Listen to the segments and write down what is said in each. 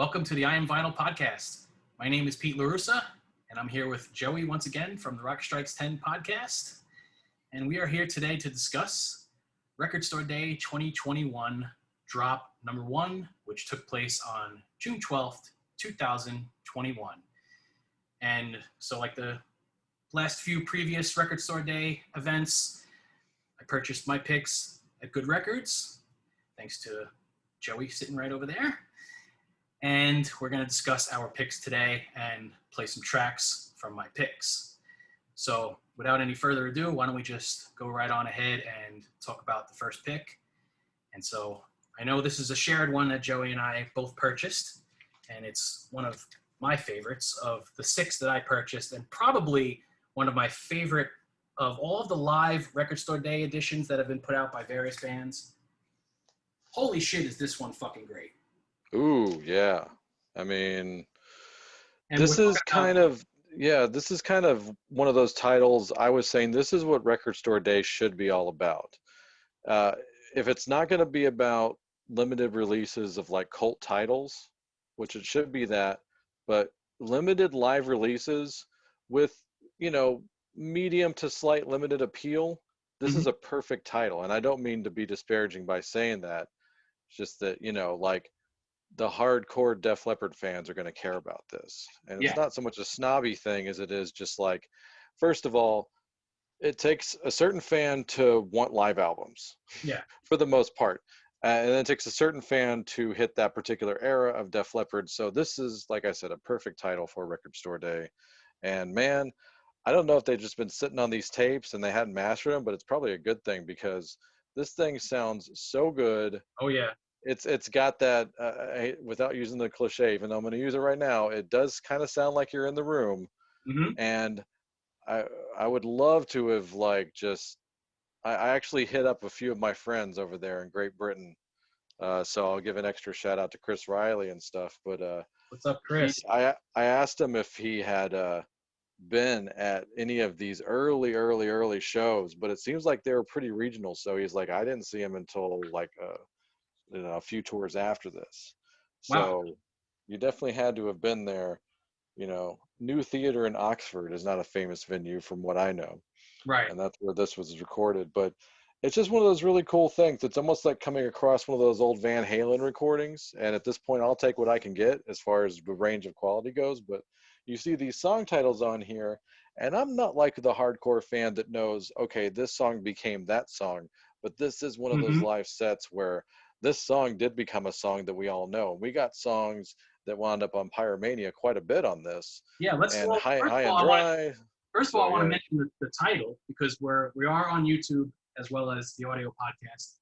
Welcome to the I Am Vinyl podcast. My name is Pete LaRussa, and I'm here with Joey once again from the Rock Strikes 10 podcast. And we are here today to discuss Record Store Day 2021 drop number 1, which took place on June 12th, 2021. And so like the last few previous Record Store Day events, I purchased my picks at Good Records, thanks to Joey sitting right over there. And we're going to discuss our picks today and play some tracks from my picks. So without any further ado, why don't we just go right on ahead and talk about the first pick. And so I know this is a shared one that Joey and I both purchased, and it's one of my favorites of the 6 that I purchased, and probably one of my favorite of all of the live Record Store Day editions that have been put out by various bands. Holy shit, is this one fucking great. Ooh, yeah. I mean, And this is kind of one of those titles I was saying this is what Record Store Day should be all about. If it's not going to be about limited releases of like cult titles, which it should be that, but limited live releases with, medium to slight limited appeal, this is a perfect title. And I don't mean to be disparaging by saying that. It's just that, like, the hardcore Def Leppard fans are going to care about this. And it's not so much a snobby thing as it is just like, first of all, it takes a certain fan to want live albums. Yeah. For the most part. And then it takes a certain fan to hit that particular era of Def Leppard. So this is, like I said, a perfect title for Record Store Day. And man, I don't know if they've just been sitting on these tapes and they hadn't mastered them, but it's probably a good thing because this thing sounds so good. Oh, yeah. It's got that, without using the cliche, even though I'm going to use it right now, it does kind of sound like you're in the room. And I would love to have I actually hit up a few of my friends over there in Great Britain. So I'll give an extra shout out to Chris Riley and stuff. But what's up, Chris? I asked him if he had been at any of these early shows, but it seems like they were pretty regional. So he's like, I didn't see him until a few tours after this. Wow. So you definitely had to have been there. New Theatre in Oxford is not a famous venue from what I know. Right. And that's where this was recorded. But it's just one of those really cool things. It's almost like coming across one of those old Van Halen recordings. And at this point, I'll take what I can get as far as the range of quality goes. But you see these song titles on here, and I'm not like the hardcore fan that knows, okay, this song became that song. But this is one of those live sets where this song did become a song that we all know. We got songs that wound up on Pyromania quite a bit on this. Yeah, High and Dry. First of all, I want to mention the title because we are on YouTube as well as the audio podcast.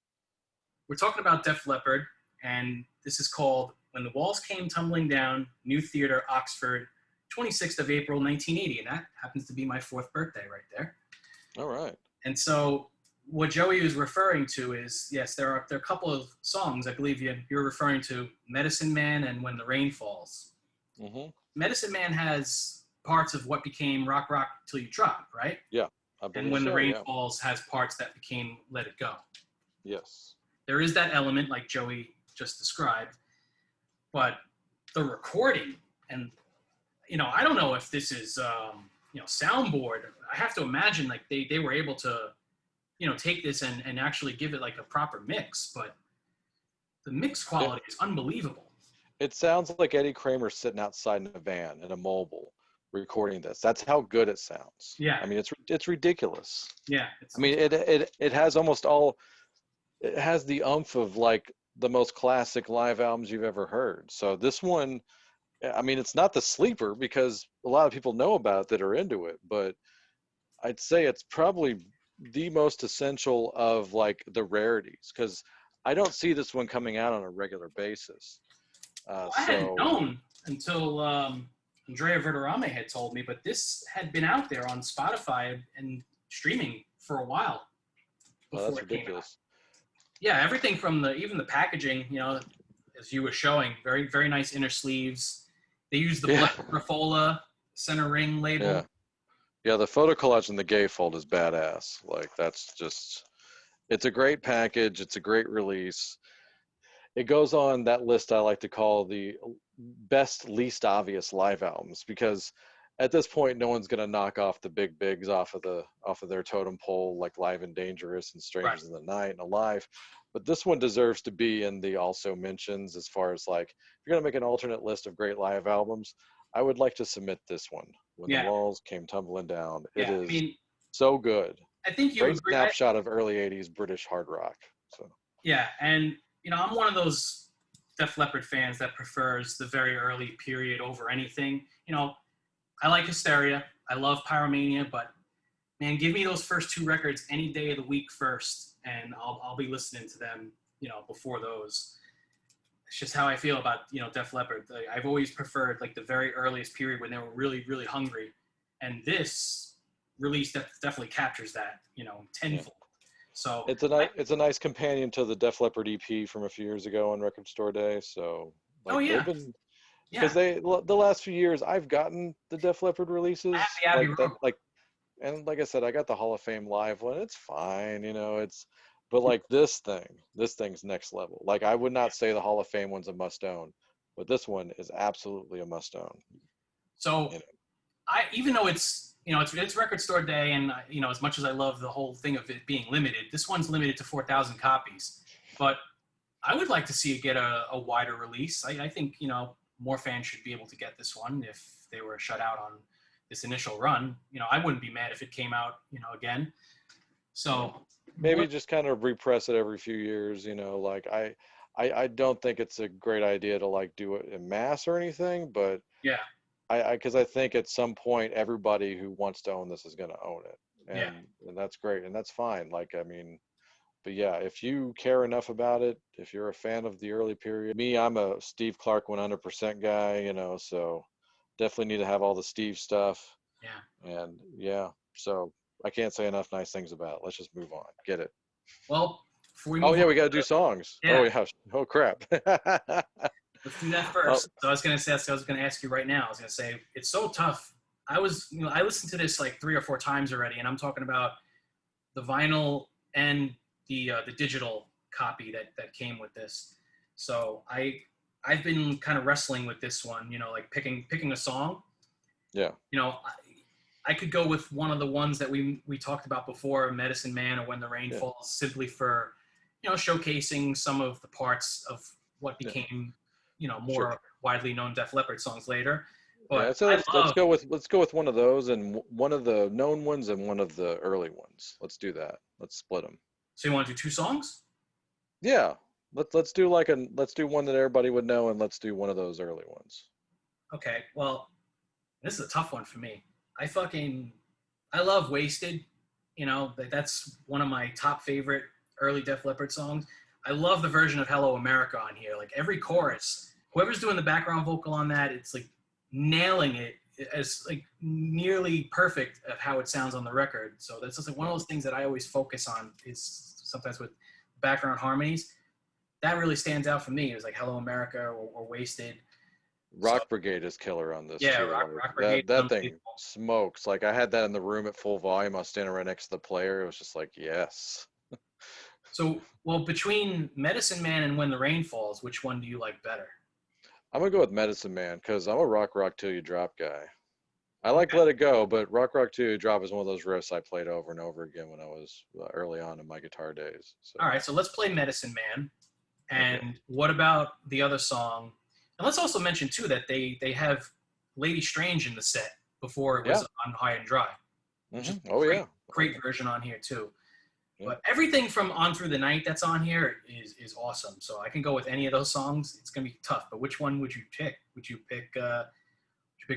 We're talking about Def Leppard, and this is called When the Walls Came Tumbling Down, New Theatre, Oxford, 26th of April, 1980. And that happens to be my 4th birthday right there. All right. And so what Joey is referring to is, yes, there are a couple of songs. I believe you're referring to Medicine Man and When the Rain Falls. Medicine Man has parts of what became Rock Rock Till You Drop, right? Yeah. And When the Rain Falls has parts that became Let It Go. Yes. There is that element like Joey just described, but the recording and, I don't know if this is, soundboard. I have to imagine like they were able to, take this and actually give it like a proper mix, but the mix quality is unbelievable. It sounds like Eddie Kramer sitting outside in a van in a mobile recording this. That's how good it sounds. Yeah. I mean, it's ridiculous. Yeah. It has it has the oomph of like the most classic live albums you've ever heard. So this one, I mean, it's not the sleeper because a lot of people know about it that are into it, but I'd say it's probably the most essential of like the rarities because I don't see this one coming out on a regular basis. I hadn't known until Andrea Verderame had told me, but this had been out there on Spotify and streaming for a while. Well, that's ridiculous. Yeah, everything from even the packaging, as you were showing, very, very nice inner sleeves. They use the Black Rafola center ring label. Yeah, the photo collage in the gatefold is badass. Like, that's just, it's a great package. It's a great release. It goes on that list I like to call the best least obvious live albums, because at this point no one's going to knock off the big bigs off of their totem pole, like Live and Dangerous and Right. Strangers in the Night and Alive. But this one deserves to be in the also mentions, as far as like, if you're going to make an alternate list of great live albums, I would like to submit this one, When Yeah. the Walls Came Tumbling Down. It Yeah. is I mean, so good. I think you Great agree. snapshot of early 80s British hard rock. So Yeah, and I'm one of those Def Leppard fans that prefers the very early period over anything. I like Hysteria. I love Pyromania, but man, give me those first 2 records any day of the week first, and I'll be listening to them, before those. It's just how I feel about, Def Leppard. I've always preferred like the very earliest period when they were really, really hungry, and this release definitely captures that, tenfold. So it's a nice companion to the Def Leppard EP from a few years ago on Record Store Day. So like yeah. they've been, because the last few years I've gotten the Def Leppard releases I have the Abbey like that, Road. and like I said, I got the Hall of Fame live one. It's fine, but like this thing's next level. Like I would not say the Hall of Fame one's a must own, but this one is absolutely a must own. So even though it's Record Store Day, and as much as I love the whole thing of it being limited, this one's limited to 4,000 copies. But I would like to see it get a wider release. I think more fans should be able to get this one if they were shut out on this initial run. I wouldn't be mad if it came out again. So maybe just kind of repress it every few years. Like I don't think it's a great idea to like do it in mass or anything, but yeah. Because I think at some point everybody who wants to own this is going to own it, and that's great, and that's fine. Like I mean, but yeah, if you care enough about it, if you're a fan of the early period, I'm a Steve Clark 100% guy, so definitely need to have all the Steve stuff. Yeah. And so I can't say enough nice things about it. Let's just move on. Get it. Well, before we move we got to do songs. Yeah. Oh yeah. Oh crap. Let's do that first. So I was going to ask you right now. I was going to say, it's so tough. I listened to this like 3 or 4 times already, and I'm talking about the vinyl and the digital copy that came with this. So I've been kind of wrestling with this one, like picking a song. Yeah. I could go with one of the ones that we talked about before, Medicine Man or When the Rain Falls, simply for, showcasing some of the parts of what became, more widely known Def Leppard songs later. But so let's go with one of those, and one of the known ones and one of the early ones. Let's do that. Let's split them. So you want to do 2 songs? Yeah. Let's do one that everybody would know, and let's do one of those early ones. Okay. Well, this is a tough one for me. I love Wasted. That's one of my top favorite early Def Leppard songs. I love the version of Hello America on here. Like every chorus, whoever's doing the background vocal on that, it's like nailing it as like nearly perfect of how it sounds on the record. So that's just like one of those things that I always focus on, is sometimes with background harmonies. That really stands out for me. It was like Hello America or Wasted. Rock Brigade is killer on this. Yeah, too. Rock Brigade. That thing smokes. Like I had that in the room at full volume. I was standing right next to the player. It was just like, yes. So, well, between Medicine Man and When the Rain Falls, which one do you like better? I'm gonna go with Medicine Man because I'm a Rock Till You Drop guy. I like Let It Go, but Rock Till You Drop is one of those riffs I played over and over again when I was early on in my guitar days. So. All right, so let's play Medicine Man. And what about the other song? And let's also mention too that they have Lady Strange in the set before it was on High and Dry. Mm-hmm. Great version on here too. Yeah. But everything from On Through the Night that's on here is awesome. So I can go with any of those songs. It's gonna be tough. But which one would you pick? Would you pick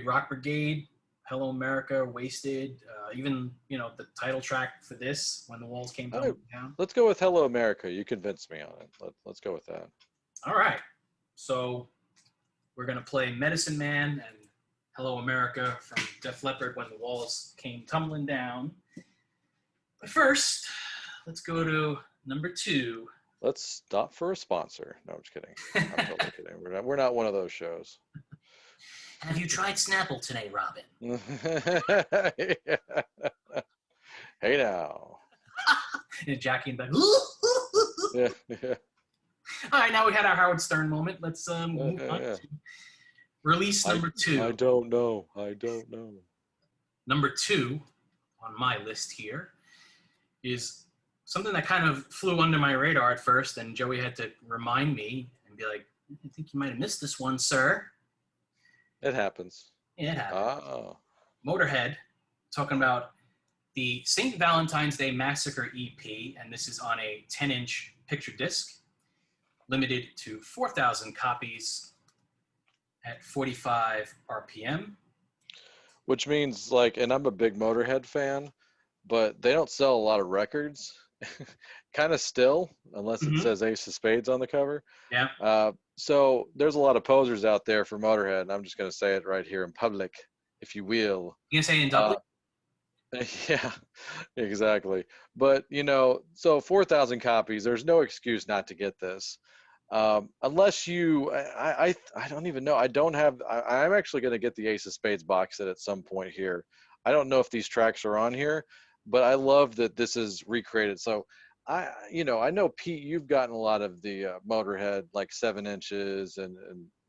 Rock Brigade, Hello America, Wasted, even the title track for this, When the Walls Came Down? Let's go with Hello America. You convinced me on it. Let's go with that. All right. So we're gonna play Medicine Man and Hello America from Def Leppard, When the Walls Came Tumbling Down. But first, let's go to number 2. Let's stop for a sponsor. No, I'm just kidding. I'm totally kidding. We're not one of those shows. Have you tried Snapple today, Robin? Hey now. And Jackie and Ben. Yeah. All right, now we had our Howard Stern moment. Let's move on. Release number two. I don't know. I don't know. Number two on my list here is something that kind of flew under my radar at first, and Joey had to remind me and be like, I think you might have missed this one, sir. It happens. Yeah, it happened. Oh. Motorhead, talking about the St. Valentine's Day Massacre EP, and this is on a 10-inch picture disc, limited to 4,000 copies at 45 RPM. Which means, like, and I'm a big Motorhead fan, but they don't sell a lot of records, kind of still, unless it says Ace of Spades on the cover. Yeah. So there's a lot of posers out there for Motorhead, and I'm just going to say it right here in public, if you will. You gonna say it in Dublin? Yeah, exactly. But, you know, so 4,000 copies, there's no excuse not to get this. Unless you, I don't even know. I'm actually going to get the Ace of Spades box set at some point here. I don't know if these tracks are on here, but I love that this is recreated. So I know Pete, you've gotten a lot of the Motorhead, like 7 inches and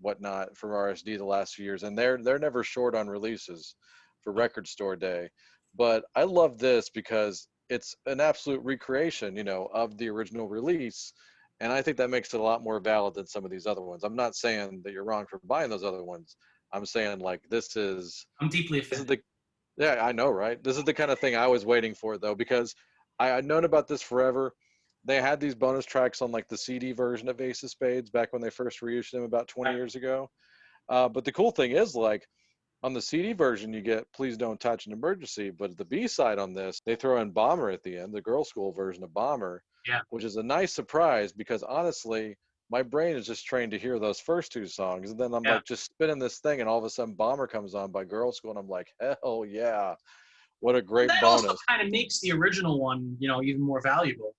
whatnot from RSD the last few years. And they're never short on releases for Record Store Day. But I love this because it's an absolute recreation, you know, of the original release. And I think that makes it a lot more valid than some of these other ones. I'm not saying that you're wrong for buying those other ones. I'm saying, like, I'm deeply offended. Yeah, I know, right? This is the kind of thing I was waiting for, though, because I'd known about this forever. They had these bonus tracks on, like, the CD version of Ace of Spades back when they first reissued them about 20 years ago. But the cool thing is, like, on the CD version, you get Please Don't Touch an Emergency, but the B-side on this, they throw in Bomber at the end, the girl school version of Bomber, which is a nice surprise because, honestly, my brain is just trained to hear those first 2 songs, and then I'm like just spinning this thing, and all of a sudden Bomber comes on by Girl School, and I'm like, hell yeah, what a great that bonus. Also kind of makes the original one, you know, even more valuable.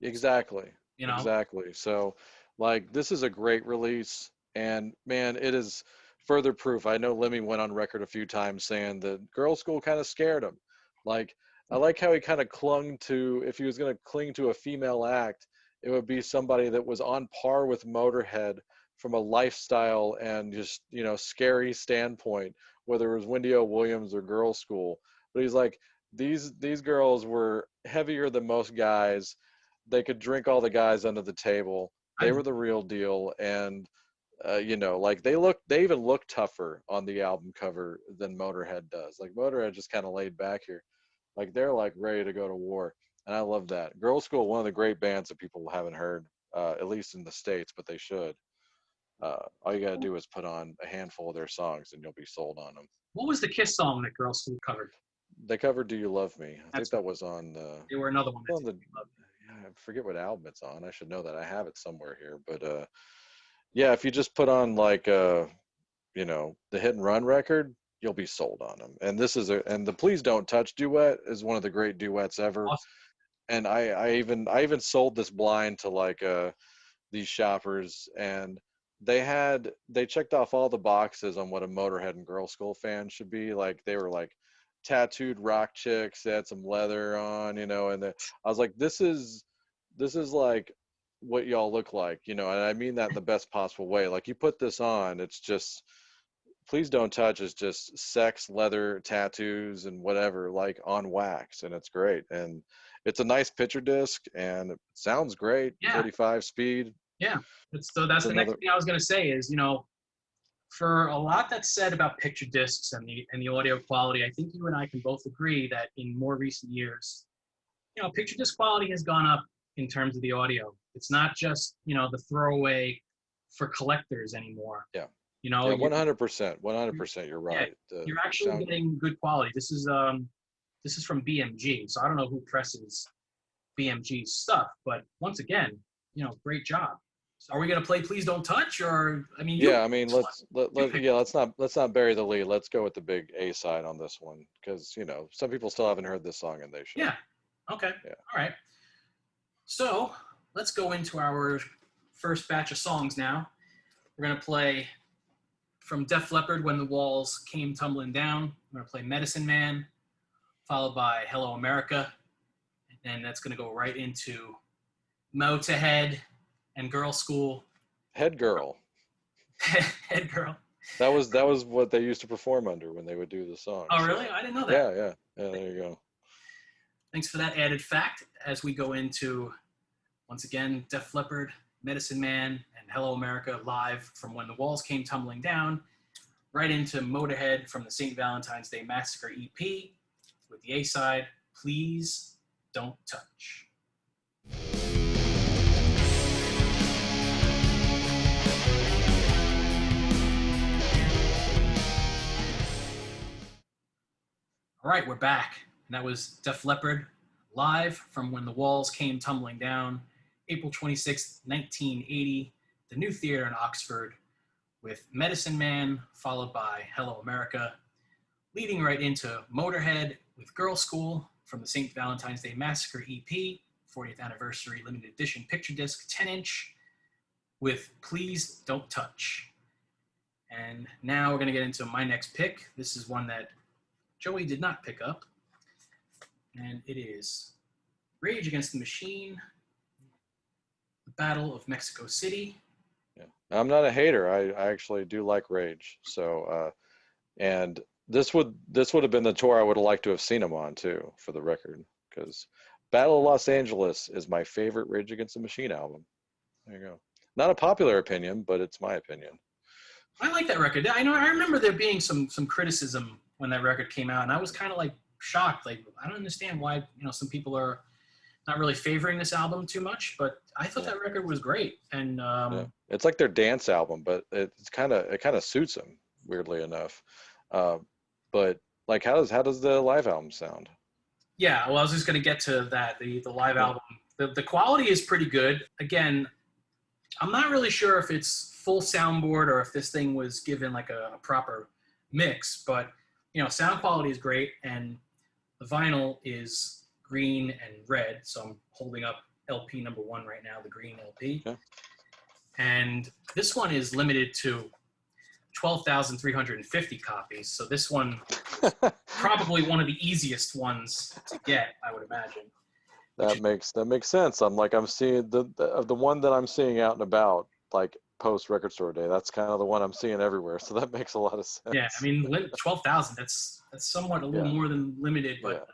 Exactly. You know? Exactly. So, like, this is a great release, and man, it is further proof. I know Lemmy went on record a few times saying that Girl School kind of scared him. Like, I like how he kind of clung to, if he was going to cling to a female act, it would be somebody that was on par with Motorhead from a lifestyle and just, you know, scary standpoint, whether it was Wendy O. Williams or Girl School. But he's like, these girls were heavier than most guys. They could drink all the guys under the table. They were the real deal. And you know, like they even look tougher on the album cover than Motorhead does. Like Motorhead just kind of laid back here, like they're like ready to go to war, and I love that. Girl School, one of the great bands that people haven't heard, at least in the States, but they should. All you gotta do is put on a handful of their songs, and you'll be sold on them. What was the Kiss song that Girl School covered? They covered "Do You Love Me"? I think that was on. They were another one. I forget what album it's on. I should know that. I have it somewhere here, but. Yeah, if you just put on like you know, the Hit and Run record, you'll be sold on them. And this is and the Please Don't Touch duet is one of the great duets ever. Awesome. And I even sold this blind to like these shoppers, and they checked off all the boxes on what a Motorhead and Girl School fan should be. Like they were like tattooed rock chicks, they had some leather on, you know, and I was like, this is like what y'all look like, you know, and I mean that in the best possible way. Like you put this on, it's just Please Don't Touch is just sex, leather, tattoos, and whatever, like on wax, and it's great. And it's a nice picture disc, and it sounds great. 45 speed. Yeah, so that's the next thing I was gonna say is, you know, for a lot that's said about picture discs and the audio quality, I think you and I can both agree that in more recent years, you know, picture disc quality has gone up in terms of the audio. It's not just, you know, the throwaway for collectors anymore. Yeah. You know, 100%. You're right. Yeah, you're actually getting good quality. This is from BMG, so I don't know who presses BMG's stuff, but once again, you know, great job. So are we gonna play Please Don't Touch, or I mean? Yeah, I mean, let's not bury the lead. Let's go with the big A side on this one, because you know some people still haven't heard this song and they should. Yeah. Okay. Yeah. All right. So let's go into our first batch of songs now. We're going to play from Def Leppard, When the Walls Came Tumbling Down. We're going to play Medicine Man, followed by Hello America. And that's going to go right into Motorhead and Girl School. Head Girl. Head Girl. That was what they used to perform under when they would do the song. Oh, So, really? I didn't know that. yeah. There you go. Thanks for that added fact. As we go into, once again, Def Leppard, Medicine Man, and Hello America live from When the Walls Came Tumbling Down, right into Motorhead from the St. Valentine's Day Massacre EP with the A-side, Please Don't Touch. All right, we're back. And that was Def Leppard live from When the Walls Came Tumbling Down, April 26th, 1980, the New Theatre in Oxford, with Medicine Man, followed by Hello America, leading right into Motorhead with Girl School from the St. Valentine's Day Massacre EP, 40th anniversary limited edition picture disc, 10-inch, with Please Don't Touch. And now we're going to get into my next pick. This is one that Joey did not pick up, and it is Rage Against the Machine, the Battle of Mexico City. Yeah. I'm not a hater. I actually do like Rage. So, and this would have been the tour I would have liked to have seen them on too, for the record, because Battle of Los Angeles is my favorite Rage Against the Machine album. There you go. Not a popular opinion, but it's my opinion. I like that record. I remember there being some criticism when that record came out, and I was kind of like shocked. Like, I don't understand why some people are not really favoring this album too much, but I thought that record was great. And it's like their dance album, but it kind of suits them, weirdly enough. But like, how does the live album sound? Yeah, well, I was just going to get to that. The live album, the quality is pretty good. Again, I'm not really sure if it's full soundboard or if this thing was given like a proper mix, but sound quality is great, and the vinyl is green and red. So I'm holding up LP number 1 right now, the green LP. Okay. And this one is limited to 12,350 copies. So this one probably one of the easiest ones to get, I would imagine. That makes sense. I'm seeing the one that I'm seeing out and about, like post Record Store Day. That's kind of the one I'm seeing everywhere. So that makes a lot of sense. Yeah, I mean, 12,000. That's somewhat a little more than limited, but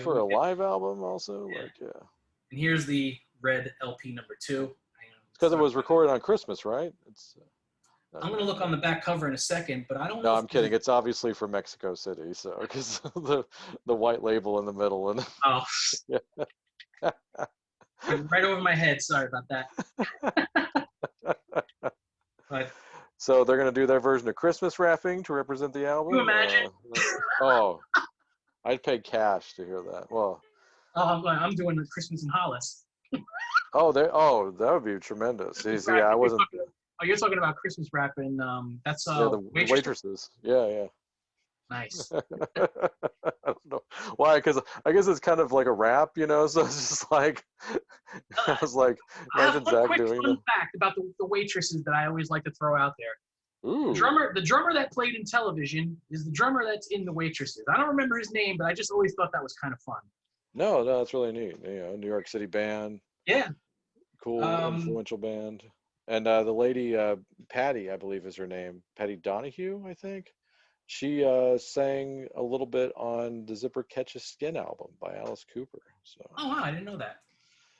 for a live album also, And here's the red LP number 2. It's because it was recorded on Christmas, right? It's. I'm going to look on the back cover in a second, but I don't know. No, I'm kidding. It's obviously from Mexico City, so because the white label in the middle and. Oh. Yeah. Right over my head. Sorry about that. But, so they're going to do their version of Christmas wrapping to represent the album? Can you imagine? I'd pay cash to hear that. Well. I'm doing the Christmas in Hollis. That would be tremendous. See, I wasn't. You're talking about Christmas wrapping. That's the waitresses. Yeah. Nice. I don't know why, because I guess it's kind of like a rap, so it's just like I was like, imagine Zach doing fun fact about the waitresses that I always like to throw out there. Ooh. The drummer that played in Television is the drummer that's in the Waitresses. I don't remember his name, but I just always thought that was kind of fun. No, that's really neat. New York City band. Yeah. Cool, influential band. And the lady, Patty, I believe is her name, Patty Donahue, I think. She sang a little bit on the Zipper Catches Skin album by Alice Cooper. So. Oh, wow, I didn't know that.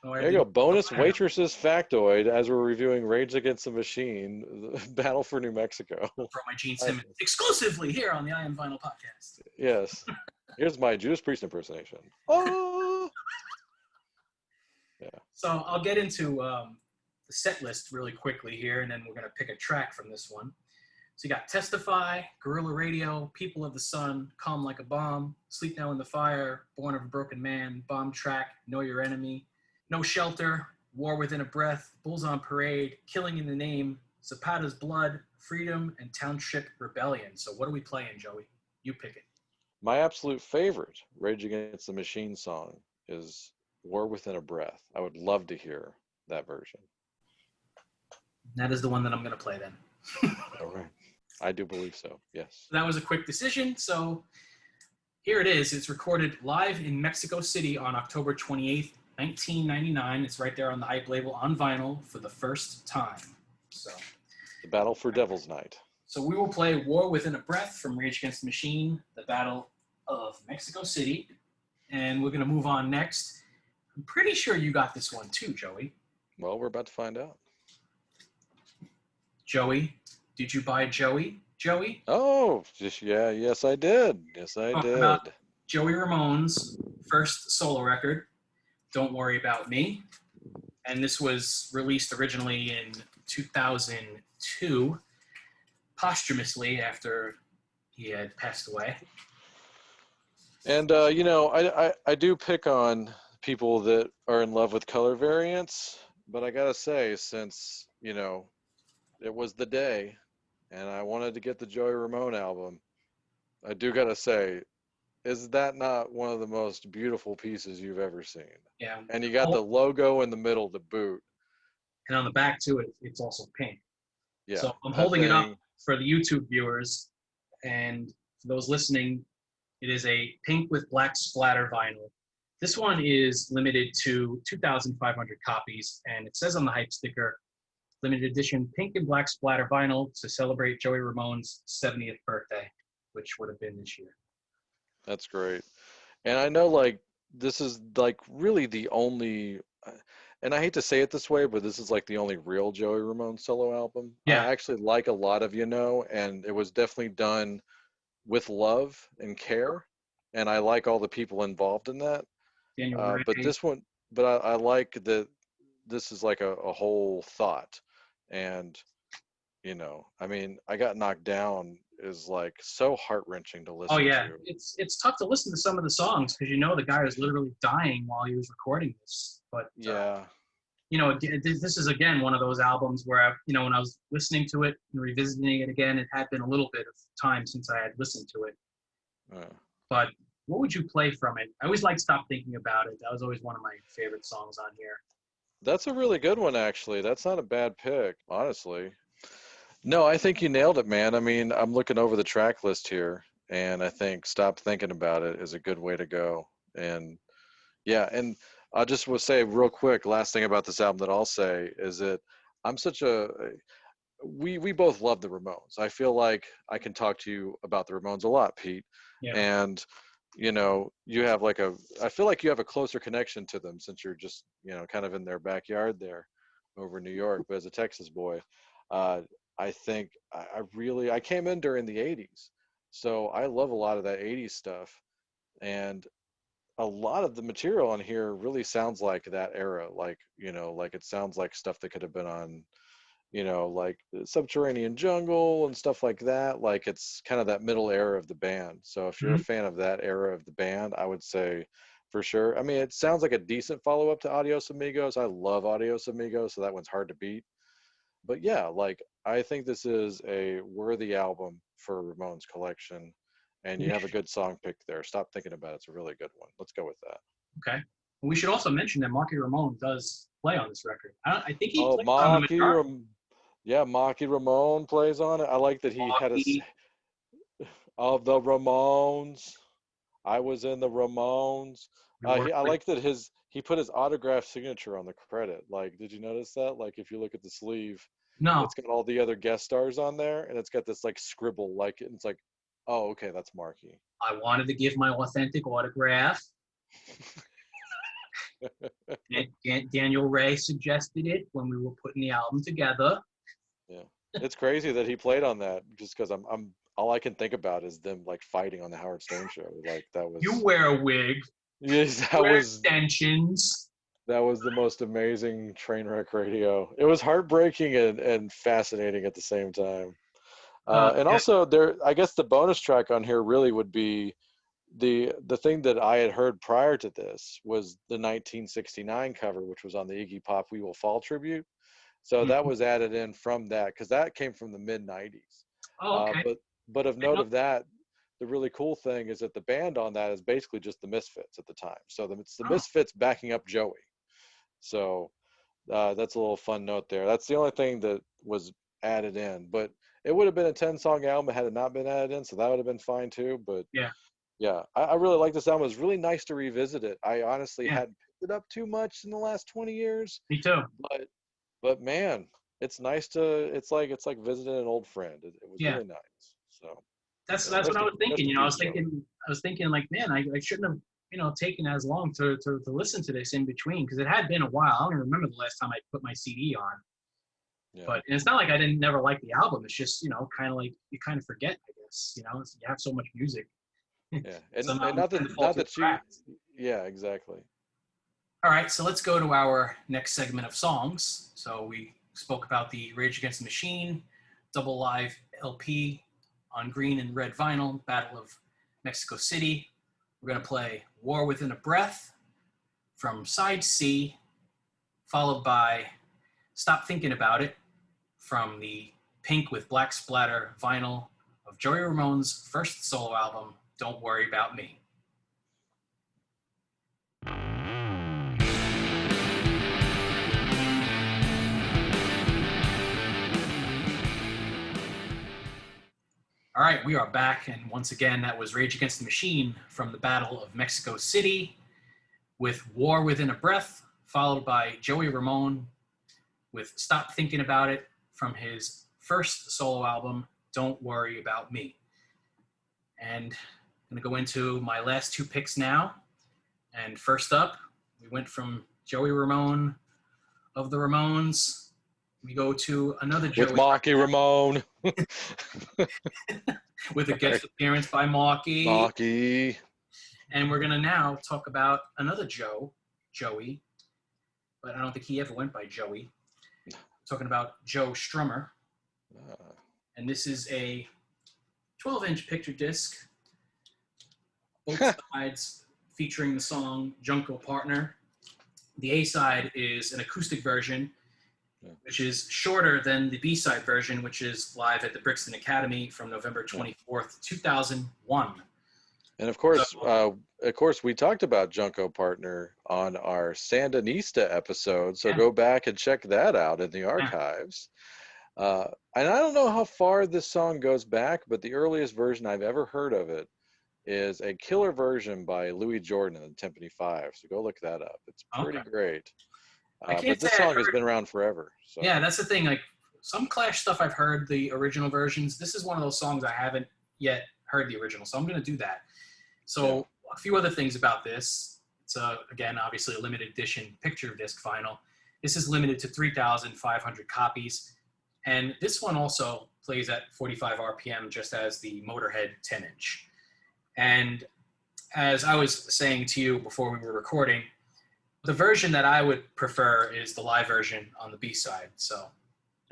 There you go. Bonus Waitresses factoid as we're reviewing Rage Against the Machine, the Battle for New Mexico. From my Gene Simmons, exclusively here on the I Am Vinyl podcast. Yes. Here's my Judas Priest impersonation. Oh! Yeah. So I'll get into the set list really quickly here, and then we're going to pick a track from this one. So you got Testify, Guerrilla Radio, People of the Sun, Calm Like a Bomb, Sleep Now in the Fire, Born of a Broken Man, Bomb Track, Know Your Enemy, No Shelter, War Within a Breath, Bulls on Parade, Killing in the Name, Zapata's Blood, Freedom, and Township Rebellion. So what are we playing, Joey? You pick it. My absolute favorite Rage Against the Machine song is War Within a Breath. I would love to hear that version. That is the one that I'm going to play then. All right. I do believe so, yes. That was a quick decision. So here it is. It's recorded live in Mexico City on October 28th, 1999. It's right there on the hype label on vinyl for the first time. So the Battle for Devil's Night. So we will play War Within a Breath from Rage Against the Machine, the Battle of Mexico City. And we're going to move on next. I'm pretty sure you got this one too, Joey. Well, we're about to find out. Joey, did you buy Joey? Joey? Oh, yes, I did. Yes, I Talking did. about Joey Ramone's first solo record, Don't Worry About Me. And this was released originally in 2002, posthumously after he had passed away. And, I do pick on people that are in love with color variants, but I got to say, since, it was the day and I wanted to get the Joey Ramone album, I do got to say, is that not one of the most beautiful pieces you've ever seen? Yeah. And you got the logo in the middle to boot. And on the back, too, it's also pink. Yeah. So I'm holding it up for the YouTube viewers. And for those listening, it is a pink with black splatter vinyl. This one is limited to 2,500 copies. And it says on the hype sticker, limited edition pink and black splatter vinyl to celebrate Joey Ramone's 70th birthday, which would have been this year. That's great. And I know, this is, really the only, and I hate to say it this way, but this is, the only real Joey Ramone solo album. Yeah. I actually like a lot of, and it was definitely done with love and care. And I like all the people involved in that. But this one, I like that this is like a whole thought. And, I Got Knocked Down is so heart-wrenching to listen to. Oh yeah, it's tough to listen to some of the songs because the guy was literally dying while he was recording this. But yeah, this is again one of those albums where when I was listening to it and revisiting it again, it had been a little bit of time since I had listened to it. But what would you play from it? I always like Stop Thinking About It. That was always one of my favorite songs on here. That's a really good one, actually. That's not a bad pick, honestly. No, I think you nailed it, man. I'm looking over the track list here, and I think Stop Thinking About It is a good way to go. And yeah, and I just will say real quick, last thing about this album that I'll say is that we both love the Ramones. I feel like I can talk to you about the Ramones a lot, Pete. Yeah. And you have I feel like you have a closer connection to them since you're just, kind of in their backyard there over New York. But as a Texas boy, I think I came in during the 80s. So I love a lot of that 80s stuff. And a lot of the material on here really sounds like that era. It sounds like stuff that could have been on, Subterranean Jungle and stuff like that. It's kind of that middle era of the band. So if you're a fan of that era of the band, I would say for sure. It sounds like a decent follow-up to Adios Amigos. I love Adios Amigos, so that one's hard to beat. But yeah, I think this is a worthy album for Ramones collection, and you have a good song pick there. Stop Thinking About It. It's a really good one. Let's go with that. Okay. We should also mention that Marky Ramone does play on this record. I think he plays on the guitar. Yeah, Marky Ramone plays on it. I like that he had of the Ramones. I was in the Ramones. I like that he put his autographed signature on the credit. Did you notice that? If you look at the sleeve, no, it's got all the other guest stars on there, and it's got this scribble. It's oh, okay, that's Marky. I wanted to give my authentic autograph. Daniel Ray suggested it when we were putting the album together. Yeah, it's crazy that he played on that. Just because I'm all I can think about is them fighting on the Howard Stern show. That was. You wear a wig. Yes, wear extensions. That was the most amazing train wreck radio. It was heartbreaking and fascinating at the same time. And also I guess the bonus track on here really would be the thing that I had heard prior to this was the 1969 cover, which was on the Iggy Pop We Will Fall tribute. So that was added in from that, because that came from the mid 90s. Oh, okay. But of note of that, the really cool thing is that the band on that is basically just the Misfits at the time. So it's the Misfits backing up Joey. So that's a little fun note there. That's the only thing that was added in. But it would have been a 10-song album had it not been added in, so that would have been fine too. But yeah, I really like this album. It was really nice to revisit it. I honestly hadn't picked it up too much in the last 20 years. Me too. But man, it's nice to it's like visiting an old friend. It was Yeah. really nice. So That's what I was rest thinking. in I peace, was Joey. thinking like, man, I shouldn't have, taken as long to listen to this in between because it had been a while. I don't even remember the last time I put my CD on. Yeah. But and it's not like I didn't never like the album. It's just kind of like you kind of forget, I guess. You have so much music. Yeah. Some And albums not tend to that fall not through the that you cracks. yeah, exactly. All right, so let's go to our next segment of songs. So we spoke about the Rage Against the Machine double live LP on green and red vinyl, Battle of Mexico City. We're going to play War Within a Breath from side C, followed by Stop Thinking About It from the pink with black splatter vinyl of Joey Ramone's first solo album, Don't Worry About Me. All right, we are back, and once again, that was Rage Against the Machine from the Battle of Mexico City with War Within a Breath, followed by Joey Ramone with Stop Thinking About It from his first solo album, Don't Worry About Me. And I'm going to go into my last two picks now. And first up, we went from Joey Ramone of the Ramones. We go to another With Joey Marky Ramone. with a guest appearance by Marky. Marky. And we're going to now talk about another Joey, but I don't think he ever went by Joey. Talking about Joe Strummer. And this is a 12-inch picture disc, both sides featuring the song Jungle Partner. The A-side is an acoustic version, which is shorter than the B-side version, which is live at the Brixton Academy from November 24th, 2001. And of course, we talked about Junko Partner on our Sandinista episode, so go back and check that out in the archives. And I don't know how far this song goes back, but the earliest version I've ever heard of it is a killer version by Louis Jordan and the Tympany Five. So go look that up. It's pretty great. But this song has been around forever. So. Yeah, that's the thing. Like some Clash stuff I've heard the original versions. This is one of those songs I haven't yet heard the original, so I'm going to do that. So a few other things about this. It's again, obviously a limited edition picture disc vinyl. This is limited to 3,500 copies. And this one also plays at 45 RPM, just as the Motorhead 10-inch. And as I was saying to you before we were recording, the version that I would prefer is the live version on the B-side. So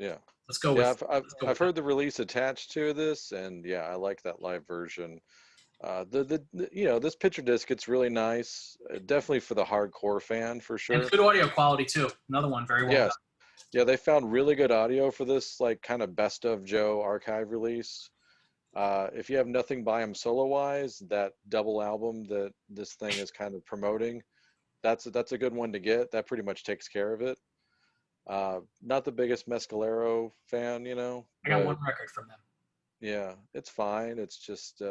yeah, let's go with. I've heard the release attached to this, and yeah, I like that live version. This picture disc, it's really nice. Definitely for the hardcore fan, for sure. And good audio quality too. Another one, very well done. Yeah, they found really good audio for this, like kind of best of Joe archive release. If you have nothing by him solo wise, that double album that this thing is kind of promoting, that's a good one to get. That pretty much takes care of it. Not the biggest Mescalero fan, I got one record from them. Yeah, it's fine. It's just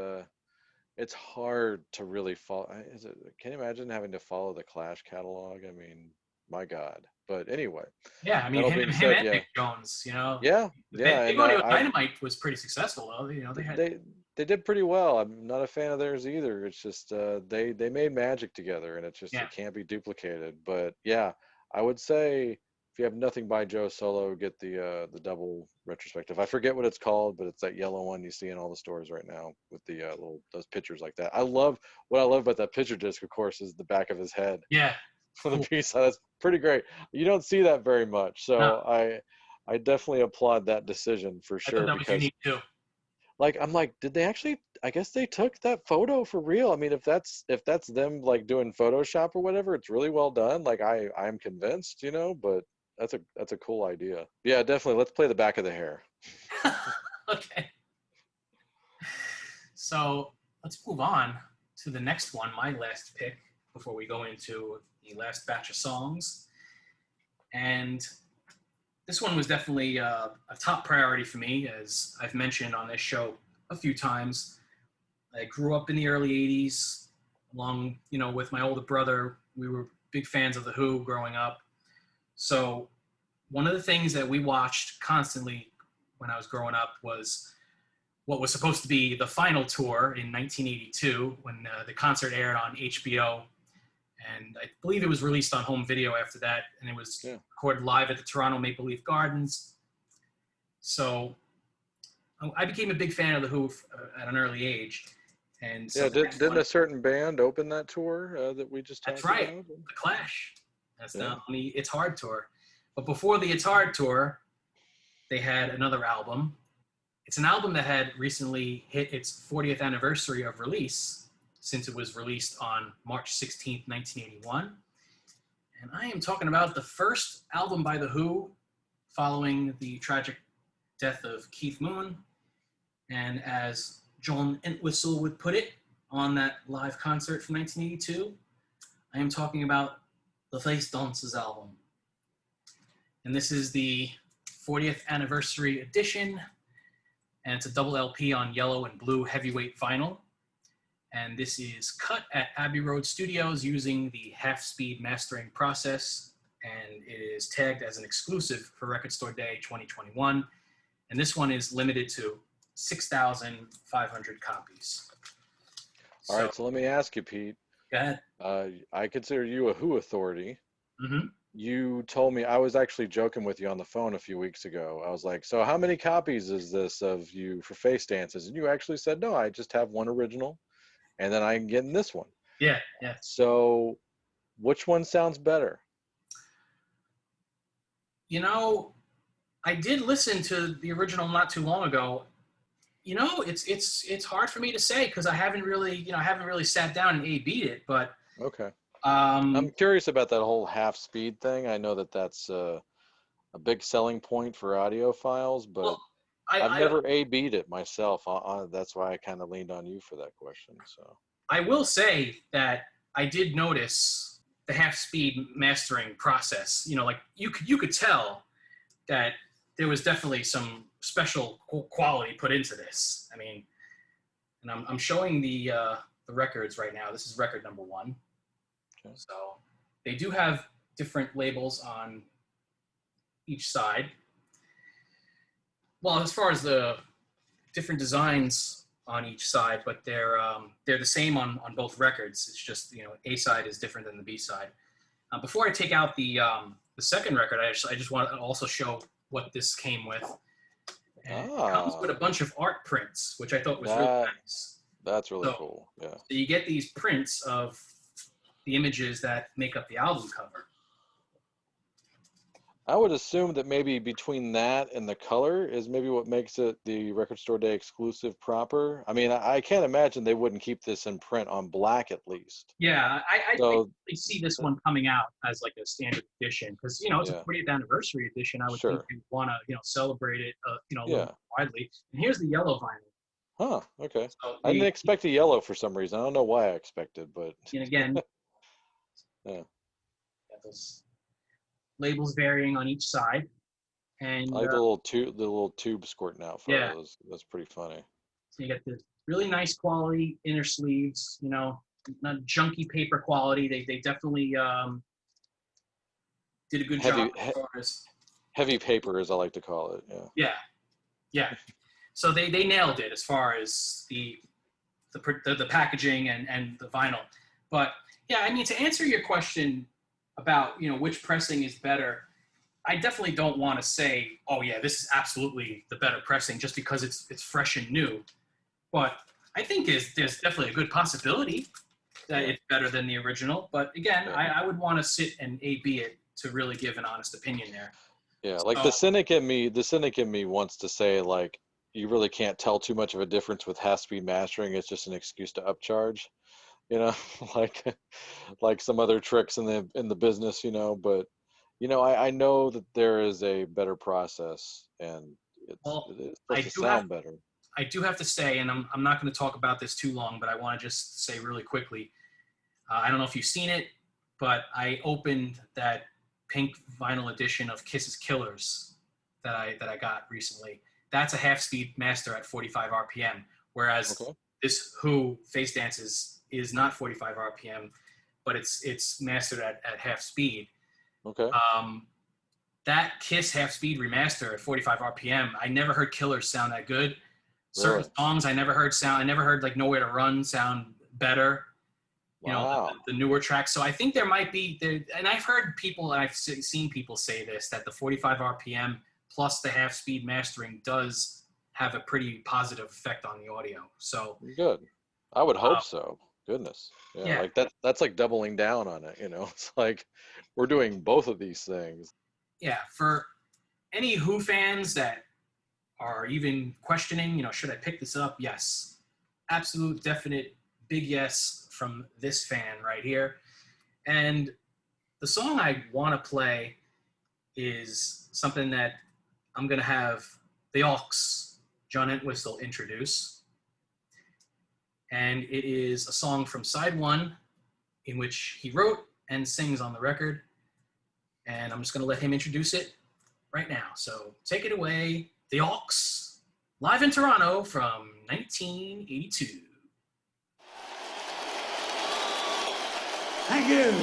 it's hard to really follow. Can you imagine having to follow the Clash catalog? I mean, my God. But anyway. Yeah, I mean, him and Mick Jones, Yeah. Big Audio Dynamite was pretty successful, though. They did pretty well. I'm not a fan of theirs either. It's just they made magic together, and it's just it can't be duplicated. But yeah, I would say if you have nothing by Joe solo, get the double retrospective. I forget what it's called, but it's that yellow one you see in all the stores right now with the those pictures like that. What I love about that picture disc, of course, is the back of his head. Yeah. On the B-side, that's pretty great. You don't see that very much, so I definitely applaud that decision for sure. I thought that was unique too. Like I'm like, did they actually? I guess they took that photo for real. I mean, if that's them like doing Photoshop or whatever, it's really well done. Like I'm convinced, But that's a cool idea. Yeah, definitely. Let's play the back of the hair. Okay. So let's move on to the next one. My last pick before we go into the last batch of songs. And this one was definitely a top priority for me, as I've mentioned on this show a few times. I grew up in the early 80s along, with my older brother. We were big fans of The Who growing up. So one of the things that we watched constantly when I was growing up was what was supposed to be the final tour in 1982 when the concert aired on HBO. And I believe it was released on home video after that, and it was recorded live at the Toronto Maple Leaf Gardens. So I became a big fan of The Who at an early age. And so didn't a certain band open that tour that we just talked about? That's right, The Clash. That's on the It's Hard tour. But before the It's Hard tour, they had another album. It's an album that had recently hit its 40th anniversary of release, since it was released on March 16th, 1981. And I am talking about the first album by The Who following the tragic death of Keith Moon. And as John Entwistle would put it on that live concert from 1982, I am talking about the Face Dances album. And this is the 40th anniversary edition, and it's a double LP on yellow and blue heavyweight vinyl. And this is cut at Abbey Road Studios using the half-speed mastering process, and it is tagged as an exclusive for Record Store Day 2021. And this one is limited to 6,500 copies. All right, so let me ask you, Pete. Go ahead. I consider you a Who authority. Mm-hmm. You told me, I was actually joking with you on the phone a few weeks ago. I was like, so how many copies is this of you for Face Dances? And you actually said, no, I just have one original, and then I'm getting this one. Yeah. So which one sounds better? You know, I did listen to the original not too long ago. You know, it's hard for me to say because I haven't really sat down and A/B'd it, but okay. I'm curious about that whole half speed thing. I know that that's a big selling point for audiophiles, but I've never A/B'd it myself. That's why I kind of leaned on you for that question. So I will say that I did notice the half speed mastering process. You know, like you could tell that there was definitely some special quality put into this. I mean, and I'm showing the records right now. This is record number 1. Okay. So they do have different labels on each side. Well, as far as the different designs on each side, but they're the same on both records. It's just, you know, A side is different than the B side. Before I take out the second record, I just want to also show what this came with. And it comes with a bunch of art prints, which I thought was really nice. That's really cool. Yeah. So you get these prints of the images that make up the album cover. I would assume that maybe between that and the color is maybe what makes it the Record Store Day exclusive proper. I mean, I can't imagine they wouldn't keep this in print on black at least. Yeah, I see this one coming out as like a standard edition because, you know, it's a 40th anniversary edition. I would think you want to, you know, celebrate it, you know, a little widely. And here's the yellow vinyl. Huh, okay. So I didn't expect a yellow for some reason. I don't know why I expected, but. And again, yeah. Those labels varying on each side, and I like the little tube squirting out photos. Yeah. That's pretty funny. So you get the really nice quality inner sleeves, you know, not junky paper quality. They definitely did a good job as far as heavy paper, as I like to call it. Yeah. So they nailed it as far as the packaging and the vinyl. But yeah, I mean, to answer your question about, you know, which pressing is better, I definitely don't want to say, oh yeah, this is absolutely the better pressing just because it's fresh and new. But I think there's definitely a good possibility that it's better than the original. But again, I would want to sit and A/B it to really give an honest opinion there. Yeah, like the cynic in me wants to say, like, you really can't tell too much of a difference with half-speed mastering. It's just an excuse to upcharge. You know, like some other tricks in the business, you know, but, you know, I know that there is a better process and it's supposed to sound better. I do have to say, and I'm not going to talk about this too long, but I want to just say really quickly, I don't know if you've seen it, but I opened that pink vinyl edition of Kiss's Killers that I got recently. That's a half-speed master at 45 RPM, whereas this Who Face Dances is not 45 RPM, but it's mastered at half speed. Okay. that Kiss Half Speed remaster at 45 RPM, I never heard Killers sound that good. Certain Really? songs I never heard like Nowhere to Run sound better. Wow. The newer tracks. So I think there might be there, and I've heard people, and I've seen people say this, that the 45 RPM plus the half speed mastering does have a pretty positive effect on the audio. So Good. I would hope so. Goodness. Yeah. Like that's like doubling down on it, It's like we're doing both of these things. Yeah, for any Who fans that are even questioning, should I pick this up? Yes. Absolute, definite, big yes from this fan right here. And the song I want to play is something that I'm going to have the Aux, John Entwistle, introduce. And it is a song from side one in which he wrote and sings on the record. And I'm just going to let him introduce it right now. So take it away, the Aux, live in Toronto from 1982. Thank you.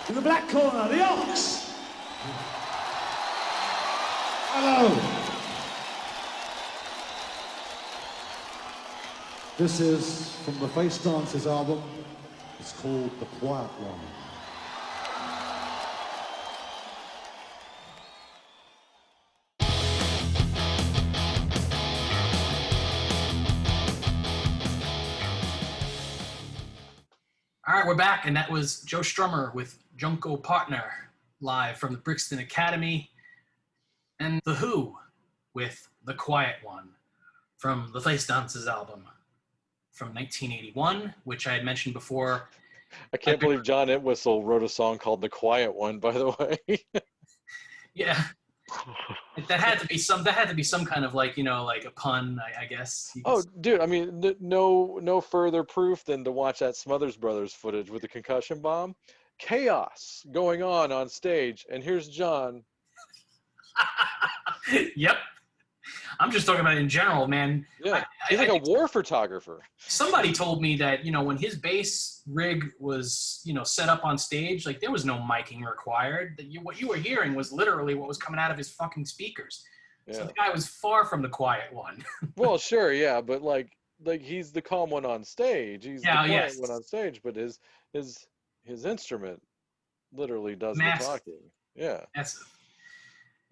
In the black corner, the Aux. Hello. This is from the Face Dancers album. It's called The Quiet One. All right, we're back, and that was Joe Strummer with Junko Partner, live from the Brixton Academy, and The Who with The Quiet One from the Face Dancers album from 1981, which I had mentioned before. I can't believe John Entwistle wrote a song called The Quiet One, by the way. Yeah. That had to be some kind of like a pun, I guess. Oh, dude! I mean, no further proof than to watch that Smothers Brothers footage with the concussion bomb. Chaos going on stage, and here's John. Yep. I'm just talking about it in general, man. Yeah, he's like a war photographer. Somebody told me that, when his bass rig was, set up on stage, like there was no miking required. What you were hearing was literally what was coming out of his fucking speakers. Yeah. So the guy was far from the quiet one. Well, sure, yeah, but like he's the calm one on stage. He's the quiet one on stage, but his instrument literally does the talking. Yeah. Massive.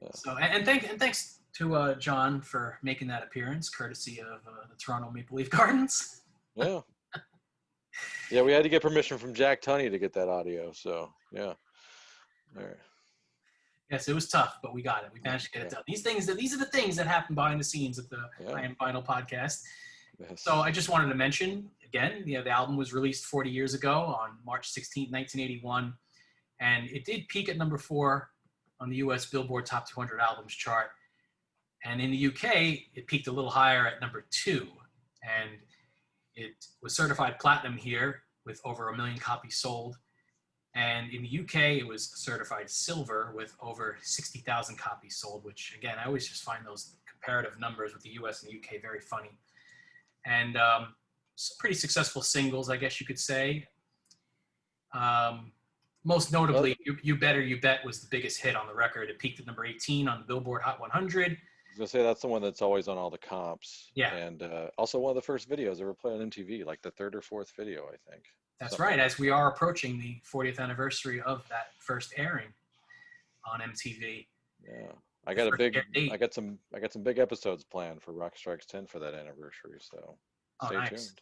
Yeah. So and thanks to John for making that appearance, courtesy of the Toronto Maple Leaf Gardens. Yeah. Yeah, we had to get permission from Jack Tunney to get that audio, so yeah. All right. Yes, it was tough, but we got it. We managed to get it done. These are the things that happen behind the scenes at the I Am Vinyl podcast. Yes. So I just wanted to mention, again, the album was released 40 years ago on March 16, 1981, and it did peak at number 4 on the U.S. Billboard Top 200 Albums chart. And in the UK, it peaked a little higher at number 2. And it was certified platinum here with over 1 million copies sold. And in the UK, it was certified silver with over 60,000 copies sold, which, again, I always just find those comparative numbers with the US and the UK very funny. And some pretty successful singles, I guess you could say. Most notably, You Better You Bet was the biggest hit on the record. It peaked at number 18 on the Billboard Hot 100. I was going to say, that's the one that's always on all the comps. Yeah. And also one of the first videos ever played on MTV, like the 3rd or 4th video, I think. That's right, as we are approaching the 40th anniversary of that first airing on MTV. Yeah. I got some big episodes planned for Rock Strikes 10 for that anniversary, so stay tuned.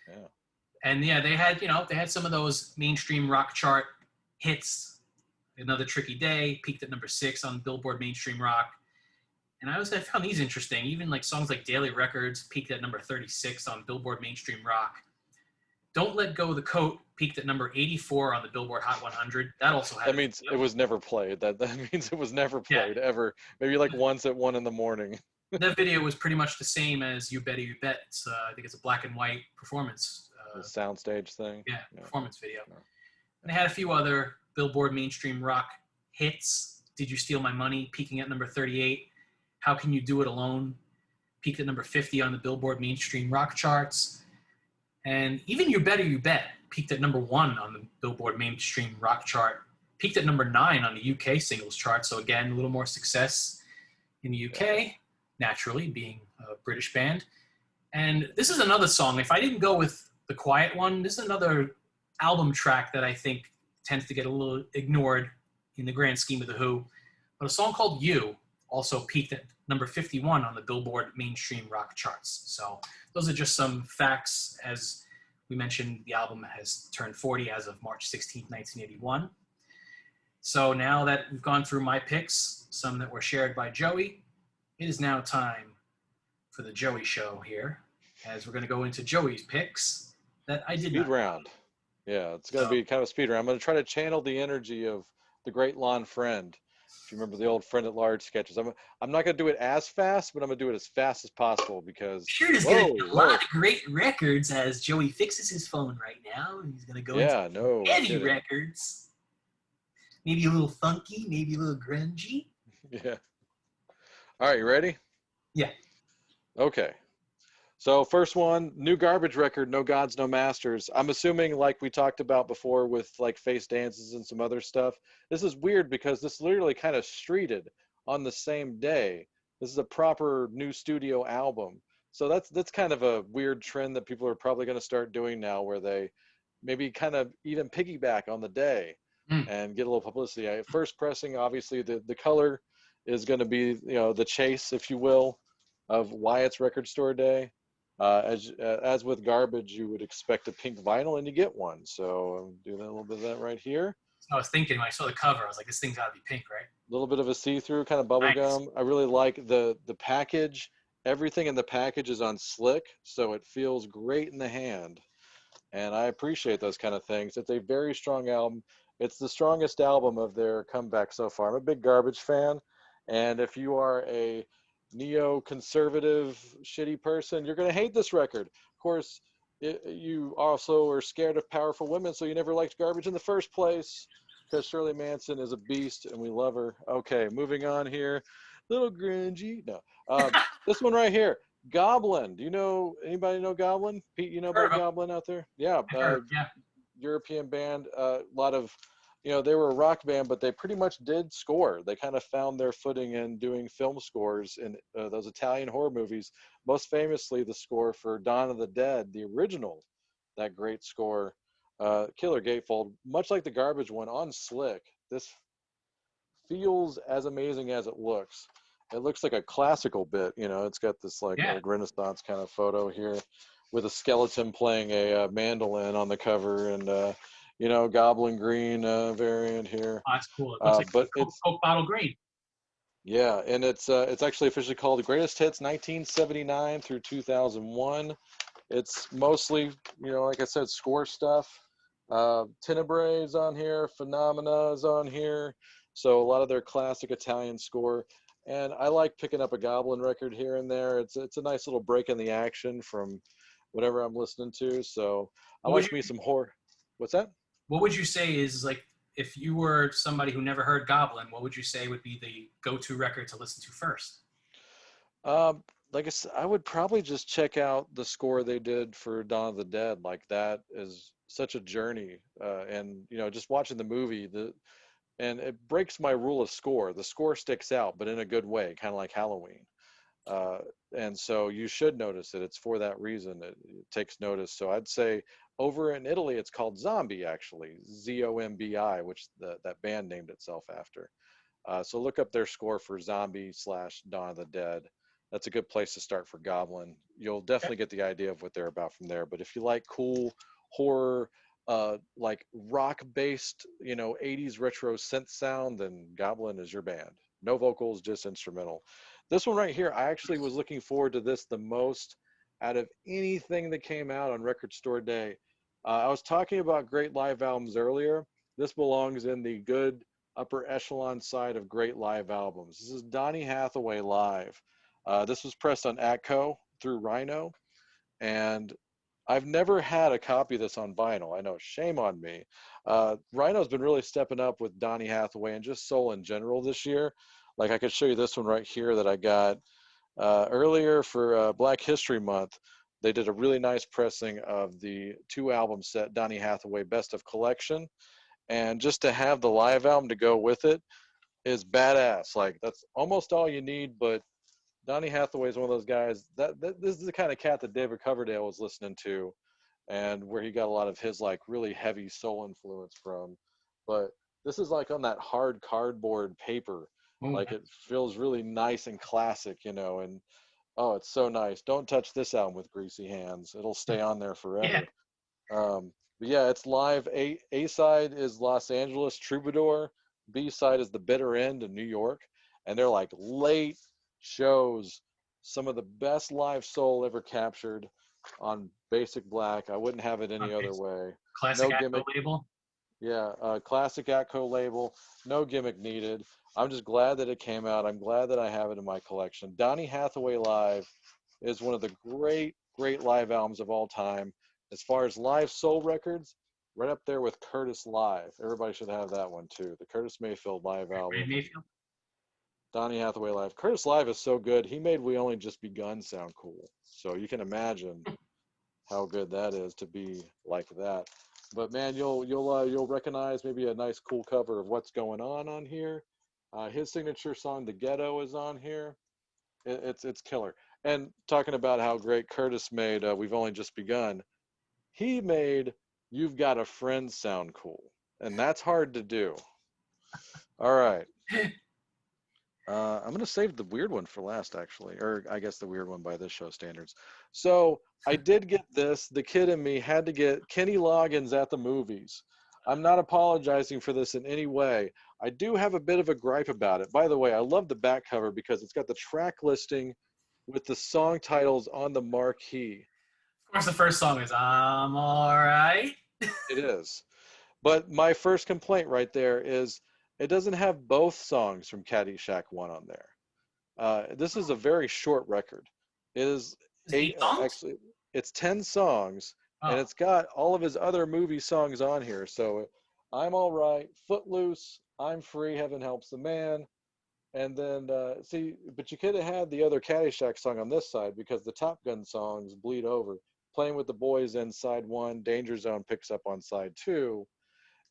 Yeah. And yeah, they had some of those mainstream rock chart hits. Another Tricky Day peaked at number 6 on Billboard Mainstream Rock. And I found these interesting. Even like songs like Daily Records peaked at number 36 on Billboard Mainstream Rock. Don't Let Go of the Coat peaked at number 84 on the Billboard Hot 100. That also had. That means it was never played. That means it was never played ever. Maybe like once at 1 a.m. That video was pretty much the same as You Better You Bet. It's I think it's a black and white performance. The soundstage thing. Yeah, performance video. Yeah. And they had a few other Billboard Mainstream Rock hits. Did You Steal My Money peaking at number 38. How Can You Do It Alone peaked at number 50 on the Billboard Mainstream Rock charts. And even You Better You Bet peaked at number 1 on the Billboard mainstream rock chart, peaked at number 9 on the UK singles chart. So again, a little more success in the UK, naturally, being a British band. And this is another song. If I didn't go with the Quiet One, this is another album track that I think tends to get a little ignored in the grand scheme of The Who. But a song called You also peaked at number 51 on the Billboard mainstream rock charts. So those are just some facts. As we mentioned, the album has turned 40 as of March 16, 1981. So now that we've gone through my picks, some that were shared by Joey, it is now time for the Joey show here, as we're going to go into Joey's picks that I did Speed not. round. Yeah, it's going to be kind of a speed round. I'm going to try to channel the energy of the great Lon Friend. If you remember the old Friend at Large sketches, I'm not going to do it as fast, but I'm going to do it as fast as possible because Sure is going to be a lot of great records as Joey fixes his phone right now, and he's going to go into heavy records. Maybe a little funky, maybe a little grungy. Yeah. All right, you ready? Yeah. Okay. So first one, new Garbage record, No Gods, No Masters. I'm assuming, like we talked about before with like Face Dances and some other stuff, this is weird because this literally kind of streeted on the same day. This is a proper new studio album. So that's kind of a weird trend that people are probably going to start doing now, where they maybe kind of even piggyback on the day and get a little publicity. First pressing, obviously the color is going to be, the chase, if you will, of Wyatt's Record Store Day. As with Garbage, you would expect a pink vinyl, and you get one. So I'm doing a little bit of that right here. I was thinking when I saw the cover, I was like, this thing's got to be pink, right? A little bit of a see-through kind of bubble gum. I really like the package. Everything in the package is on slick, so it feels great in the hand. And I appreciate those kind of things. It's a very strong album. It's the strongest album of their comeback so far. I'm a big Garbage fan. And if you are a neo-conservative, shitty person, you're going to hate this record. Of course, you also are scared of powerful women, so you never liked Garbage in the first place, because Shirley Manson is a beast, and we love her. Okay, moving on here. Little grungy. No. This one right here, Goblin. Anybody know Goblin? Pete, you know about Goblin out there? Yeah. European band. A lot of, they were a rock band, but they pretty much did score. They kind of found their footing in doing film scores in those Italian horror movies. Most famously, the score for Dawn of the Dead, the original, that great score. Killer Gatefold, much like the Garbage one, on slick. This feels as amazing as it looks. It looks like a classical bit, it's got this old Renaissance kind of photo here with a skeleton playing a mandolin on the cover, and Goblin green variant here. Oh, that's cool. It looks like Coke bottle green. Yeah, and it's actually officially called Greatest Hits 1979 through 2001. It's mostly, like I said, score stuff. Tenebrae is on here, Phenomena is on here. So a lot of their classic Italian score. And I like picking up a Goblin record here and there. It's a nice little break in the action from whatever I'm listening to. So I watch me some horror. What's that? What would you say is, like, if you were somebody who never heard Goblin, what would you say would be the go-to record to listen to first? Like I said, I would probably just check out the score they did for Dawn of the Dead. Like, that is such a journey. And, just watching the movie, and it breaks my rule of score. The score sticks out, but in a good way, kind of like Halloween. And so you should notice it. It's for that reason. It takes notice. So I'd say over in Italy, it's called Zombie, actually, Zombi, which that band named itself after. So look up their score for Zombie / Dawn of the Dead. That's a good place to start for Goblin. You'll definitely get the idea of what they're about from there. But if you like cool horror, like rock-based, 80s retro synth sound, then Goblin is your band. No vocals, just instrumental. This one right here, I actually was looking forward to this the most out of anything that came out on Record Store Day. I was talking about great live albums earlier. This belongs in the good upper echelon side of great live albums. This is Donny Hathaway live. This was pressed on Atco through Rhino, and I've never had a copy of this on vinyl. I know, shame on me. Rhino's been really stepping up with Donny Hathaway and just soul in general this year. Like, I could show you this one right here that I got earlier for Black History Month. They did a really nice pressing of the 2-album set, Donny Hathaway Best of Collection. And just to have the live album to go with it is badass. Like, that's almost all you need, but Donny Hathaway is one of those guys that this is the kind of cat that David Coverdale was listening to, and where he got a lot of his like really heavy soul influence from. But this is like on that hard cardboard paper. Ooh, Like, it feels really nice and classic, and oh, it's so nice. Don't touch this album with greasy hands. It'll stay on there yeah. forever. But yeah, it's live. A side is Los Angeles Troubadour. B side is The Bitter End in New York. And they're like late shows, some of the best live soul ever captured on Basic Black. I wouldn't have it any Okay, other way. classic No Atco gimmick. label. Yeah, classic Atco label. No gimmick needed. I'm just glad that it came out. I'm glad that I have it in my collection. Donny Hathaway Live is one of the great, great live albums of all time. As far as live soul records, right up there with Curtis Live. Everybody should have that one too. The Curtis Mayfield live album. Ray Mayfield. Donny Hathaway Live. Curtis Live is so good. He made We Only Just Begun sound cool. So you can imagine how good that is to be like that. But man, you'll recognize maybe a nice cool cover of What's Going On here. His signature song, The Ghetto, is on here. It's killer. And talking about how great Curtis made We've Only Just Begun, he made You've Got a Friend sound cool. And that's hard to do. All right. I'm going to save the weird one for last, actually, or I guess the weird one by this show standards. So I did get this. The kid in me had to get Kenny Loggins at the movies. I'm not apologizing for this in any way. I do have a bit of a gripe about it. By the way, I love the back cover because it's got the track listing with the song titles on the marquee. Of course, the first song is "I'm All Right." It is. But my first complaint right there is it doesn't have both songs from Caddyshack 1 on there. This is a very short record. It is Is it 8 songs? actually, it's 10 songs, and Oh, it's got all of his other movie songs on here. So I'm All Right, Footloose, I'm Free, Heaven Helps the Man. And then, but you could have had the other Caddyshack song on this side because the Top Gun songs bleed over. Playing with the Boys in side 1, Danger Zone picks up on side 2.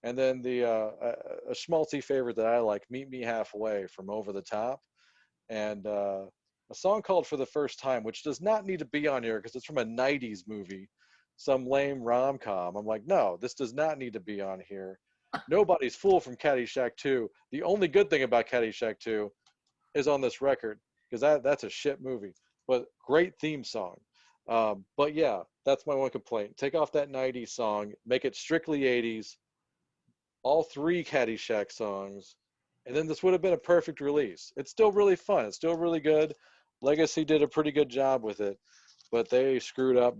And then a schmaltzy favorite that I like, Meet Me Halfway from Over the Top. And a song called For the First Time, which does not need to be on here because it's from a 90s movie, some lame rom-com. I'm like, no, this does not need to be on here. Nobody's Fool from Caddyshack 2. The only good thing about Caddyshack 2 is on this record because that's a shit movie, but great theme song. But yeah, that's my one complaint. Take off that 90s song, make it strictly 80s, all 3 Caddyshack songs, and then this would have been a perfect release. It's still really fun. It's still really good. Legacy did a pretty good job with it, but they screwed up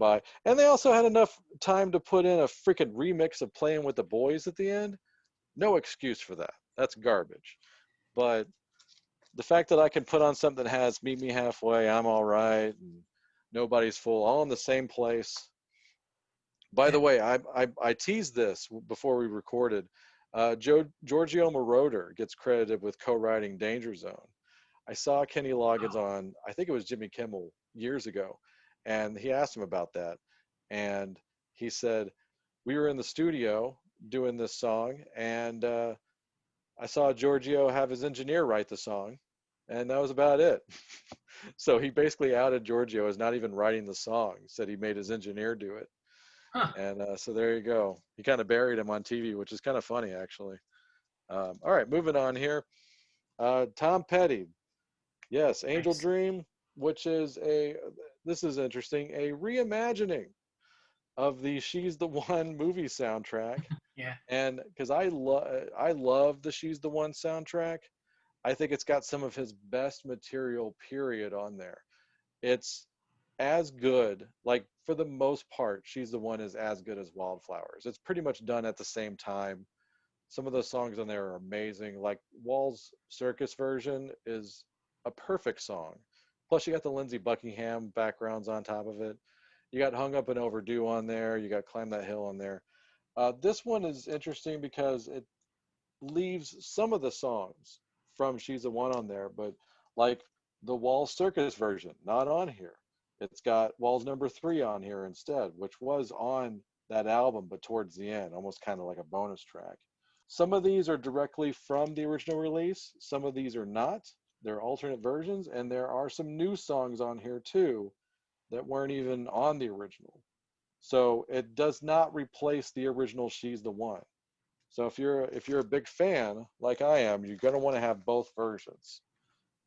and they also had enough time to put in a freaking remix of Playing with the Boys at the end. No excuse for that. That's garbage. But the fact that I can put on something that has Meet Me Halfway, I'm All Right, and Nobody's Fool, all in the same place. By the way, I teased this before we recorded. Giorgio Moroder gets credited with co-writing Danger Zone. I saw Kenny Loggins on, I think it was Jimmy Kimmel years ago, and he asked him about that. And he said, we were in the studio doing this song, and I saw Giorgio have his engineer write the song, and that was about it. So he basically outed Giorgio as not even writing the song, said he made his engineer do it. huh. And so there you go. He kind of buried him on TV, which is kind of funny, actually. All right, moving on here. Tom Petty. Yes, Angel Nice. Dream, which is this is interesting, a reimagining of the She's the One movie soundtrack. Yeah. And because I love the She's the One soundtrack, I think it's got some of his best material, period, on there. It's as good, like for the most part, She's the One is as good as Wildflowers. It's pretty much done at the same time. Some of those songs on there are amazing. Like Wall's Circus version is a perfect song. Plus, you got the Lindsey Buckingham backgrounds on top of it. You got Hung Up and Overdue on there. You got Climb That Hill on there. This one is interesting because it leaves some of the songs from She's the One on there, but like the Wall Circus version, not on here. It's got Walls Number 3 on here instead, which was on that album, but towards the end, almost kind of like a bonus track. Some of these are directly from the original release. Some of these are not. They're alternate versions, and there are some new songs on here too that weren't even on the original. So it does not replace the original She's the One. So if you're a big fan like I am, you're going to want to have both versions.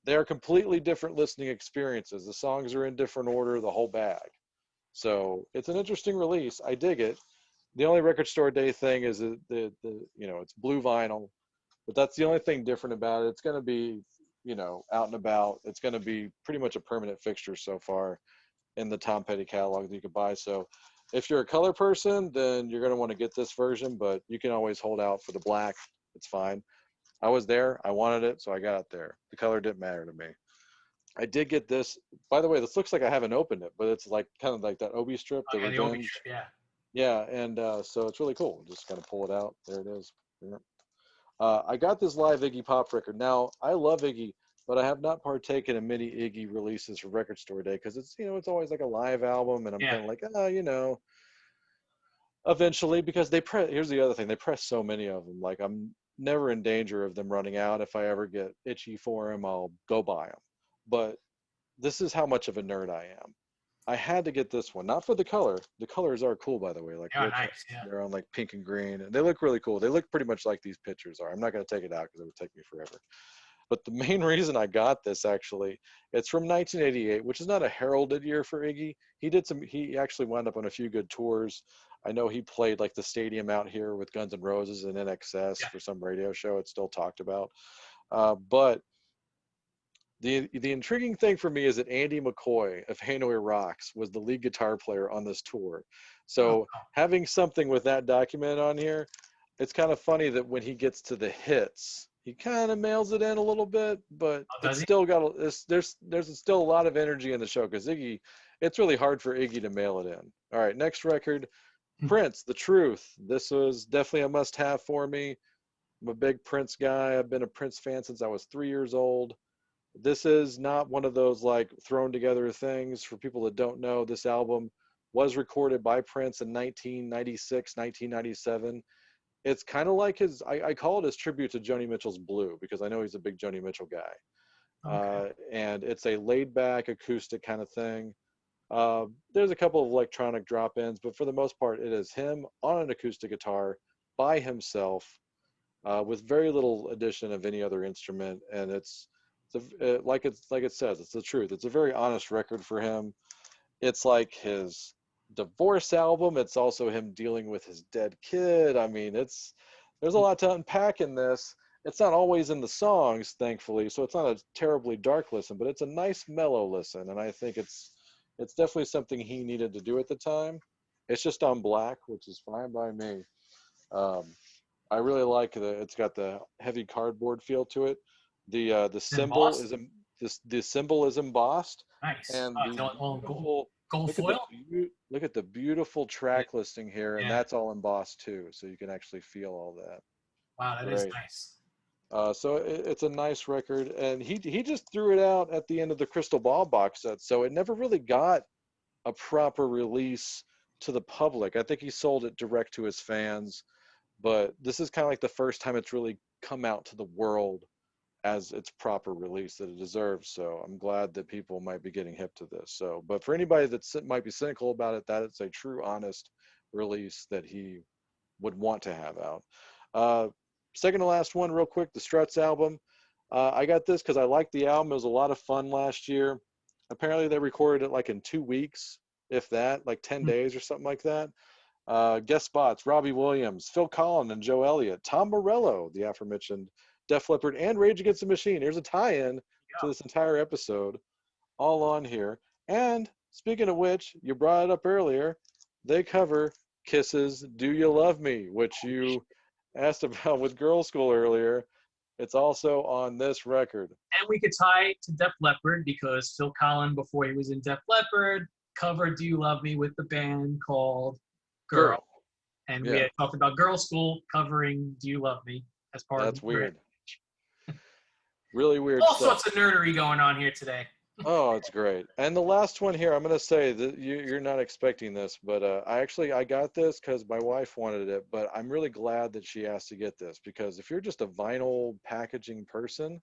They are completely different listening experiences. The songs are in different order, the whole bag. So it's an interesting release. I dig it. The only Record Store Day thing is the it's blue vinyl, but that's the only thing different about it. It's going to be, out and about. It's going to be pretty much a permanent fixture so far in the Tom Petty catalog that you could buy. So if you're a color person, then you're going to want to get this version, but you can always hold out for the black. It's fine. I was there. I wanted it, so I got it there. The color didn't matter to me. I did get this. By the way, this looks like I haven't opened it, but it's like kind of like that Obi strip, the The Obi Revenge. strip, yeah. Yeah, and so it's really cool. Just kind of pull it out. There it is. Yeah. I got this live Iggy Pop record. Now, I love Iggy, but I have not partaken in many Iggy releases for Record Store Day because it's, it's always like a live album, and I'm kind of like, eventually, because here's the other thing, they press so many of them. Like, I'm never in danger of them running out. If I ever get itchy for them, I'll go buy them. But this is how much of a nerd I am. I had to get this one, not for the color. The colors are cool, by the way. Like, nice. Yeah. They're on like pink and green, and they look really cool. They look pretty much like these pictures are. I'm not going to take it out because it would take me forever. But the main reason I got this, actually, it's from 1988, which is not a heralded year for Iggy. He actually wound up on a few good tours. I know he played like the stadium out here with Guns N' Roses and NXS for some radio show. It's still talked about. But the intriguing thing for me is that Andy McCoy of Hanoi Rocks was the lead guitar player on this tour. So having something with that documented on here, it's kind of funny that when he gets to the hits, he kind of mails it in a little bit, but it's still got there's still a lot of energy in the show because Iggy, it's really hard for Iggy to mail it in. All right, next record, Prince, The Truth. This was definitely a must-have for me. I'm a big Prince guy. I've been a Prince fan since I was 3 years old. This is not one of those like thrown together things. For people that don't know, this album was recorded by Prince in 1996, 1997. It's kind of like I call it his tribute to Joni Mitchell's Blue, because I know he's a big Joni Mitchell guy. Okay. And it's a laid back acoustic kind of thing. There's a couple of electronic drop-ins, but for the most part, it is him on an acoustic guitar by himself, with very little addition of any other instrument. And it's like it says, it's the truth. It's a very honest record for him. It's like his divorce album. It's also him dealing with his dead kid. I mean, there's a lot to unpack in this. It's not always in the songs, thankfully, so it's not a terribly dark listen, but it's a nice mellow listen, and I think it's definitely something he needed to do at the time. It's just on black, which is fine by me. I really like it's got the heavy cardboard feel to it. The symbol the symbol is embossed. Nice. And gold foil. Look at the beautiful track listing here, and that's all embossed too, so you can actually feel all that. Wow, that is nice. So it's a nice record, and he just threw it out at the end of the Crystal Ball box set, so it never really got a proper release to the public. I think he sold it direct to his fans, but this is kind of like the first time it's really come out to the world as its proper release that it deserves. So I'm glad that people might be getting hip to this. So, but for anybody that might be cynical about it, that it's a true, honest release that he would want to have out. Second to last one, real quick, the Struts album. I got this because I liked the album. It was a lot of fun last year. Apparently they recorded it like in 2 weeks, if that, like 10 days or something like that. Guest spots, Robbie Williams, Phil Collins and Joe Elliott, Tom Morello, the aforementioned Def Leppard, and Rage Against the Machine. Here's a tie-in to this entire episode, all on here. And speaking of which, you brought it up earlier, they cover Kiss's Do You Love Me, which you asked about with Girl School earlier. It's also on this record. And we could tie it to Def Leppard because Phil Collins, before he was in Def Leppard, covered Do You Love Me with the band called Girl. And we had talked about Girl School covering Do You Love Me as part of That's weird. Really weird all stuff. Sorts of nerdery going on here today. Oh, it's great. And the last one here, I'm going to say that you're not expecting this, but I got this because my wife wanted it, but I'm really glad that she asked to get this because if you're just a vinyl packaging person,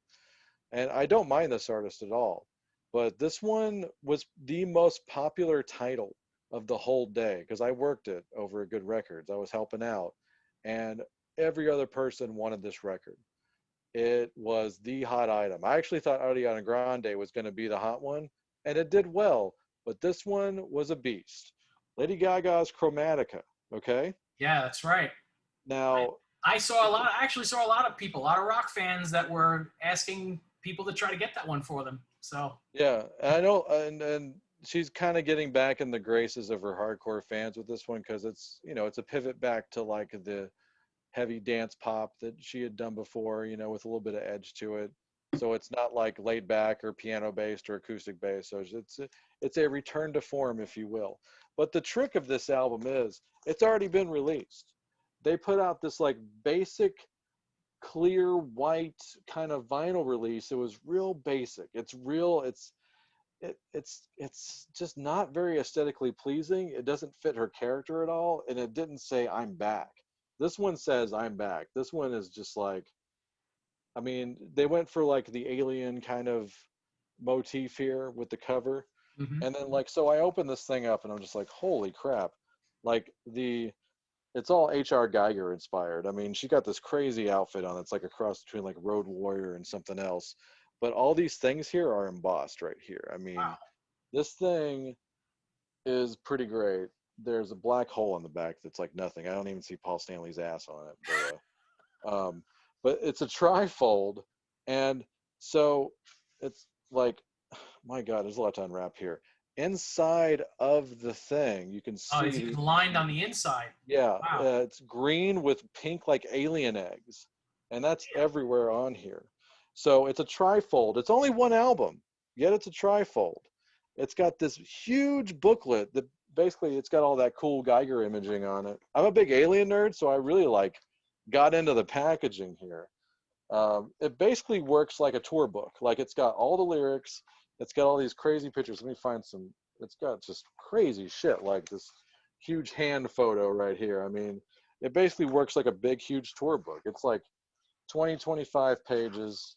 and I don't mind this artist at all, but this one was the most popular title of the whole day because I worked it over at Good Records. I was helping out, and every other person wanted this record. It was the hot item. I actually thought Ariana Grande was going to be the hot one, and it did well, but this one was a beast. Lady Gaga's Chromatica, okay? Yeah, that's right. Now, I saw a lot. I actually saw a lot of people, a lot of rock fans that were asking people to try to get that one for them. So yeah, I know, and she's kind of getting back in the graces of her hardcore fans with this one because it's a pivot back to like the heavy dance pop that she had done before, with a little bit of edge to it. So it's not like laid back or piano based or acoustic based. So it's a return to form, if you will. But the trick of this album is it's already been released. They put out this like basic clear white kind of vinyl release. It was real basic. It's real. It's just not very aesthetically pleasing. It doesn't fit her character at all, and it didn't say I'm back. This one says I'm back. This one is just like, I mean, they went for like the alien kind of motif here with the cover. mhm. And then like so I opened this thing up and I'm just like, holy crap. Like it's all HR Geiger inspired. I mean, she got this crazy outfit on. It's like a cross between like Road Warrior and something else. But all these things here are embossed right here. I mean, Wow. this thing is pretty great. There's a black hole in the back that's like nothing. I don't even see Paul Stanley's ass on it. But it's a trifold, and so it's like, my God, there's a lot to unwrap here. Inside of the thing, you can Oh, see it's the even lined on the inside. yeah, Wow. it's green with pink like alien eggs, and that's everywhere on here. So it's a trifold. It's only one album, yet it's a trifold. It's got this huge booklet that basically it's got all that cool Geiger imaging on it. I'm a big alien nerd, so I really like got into the packaging here. It basically works like a tour book. Like it's got all the lyrics. It's got all these crazy pictures. Let me find some. It's got just crazy shit like this huge hand photo right here. I mean, it basically works like a big, huge tour book. It's like 20, 25 pages,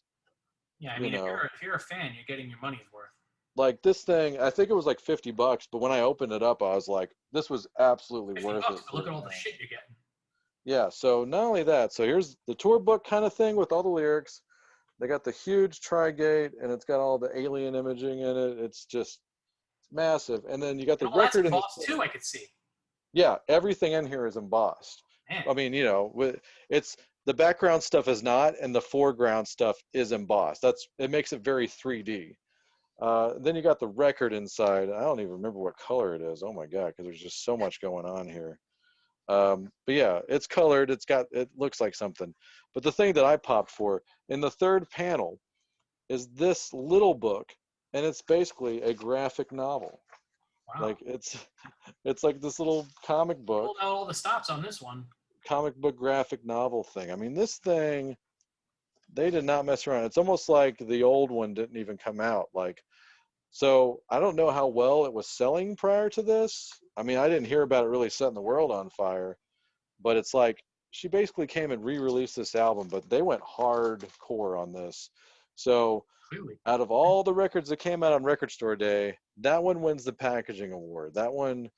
Yeah, I you mean, if know. you're a fan, you're getting your money's worth. Like this thing, I think it was like $50, but when I opened it up, I was like, this was absolutely 50 worth it bucks, but for look the at all the amount. shit you're getting. Yeah, so not only that, so here's the tour book kind of thing with all the lyrics. They got the huge Trigate, and it's got all the alien imaging in it. It's just massive. And then you got the And all that's record in the embossed too, I could see. yeah, everything in here is embossed. Man, I mean, it's the background stuff is not, and the foreground stuff is embossed. It makes it very 3D. Then you got the record inside. I don't even remember what color it is. Oh my God, because there's just so much going on here. But yeah, it's colored. It looks like something. But the thing that I popped for in the third panel is this little book, and it's basically a graphic novel. wow. Like it's like this little Pulled out all the stops on this one. comic book graphic novel thing. I mean, this thing, they did not mess around. It's almost like the old one didn't even come out. Like, so I don't know how well it was selling prior to this. I mean, I didn't hear about it really setting the world on fire, but it's like she basically came and re-released this album, but they went hardcore on this. So Really. out of all the records that came out on Record Store Day, that one wins the packaging award. That one,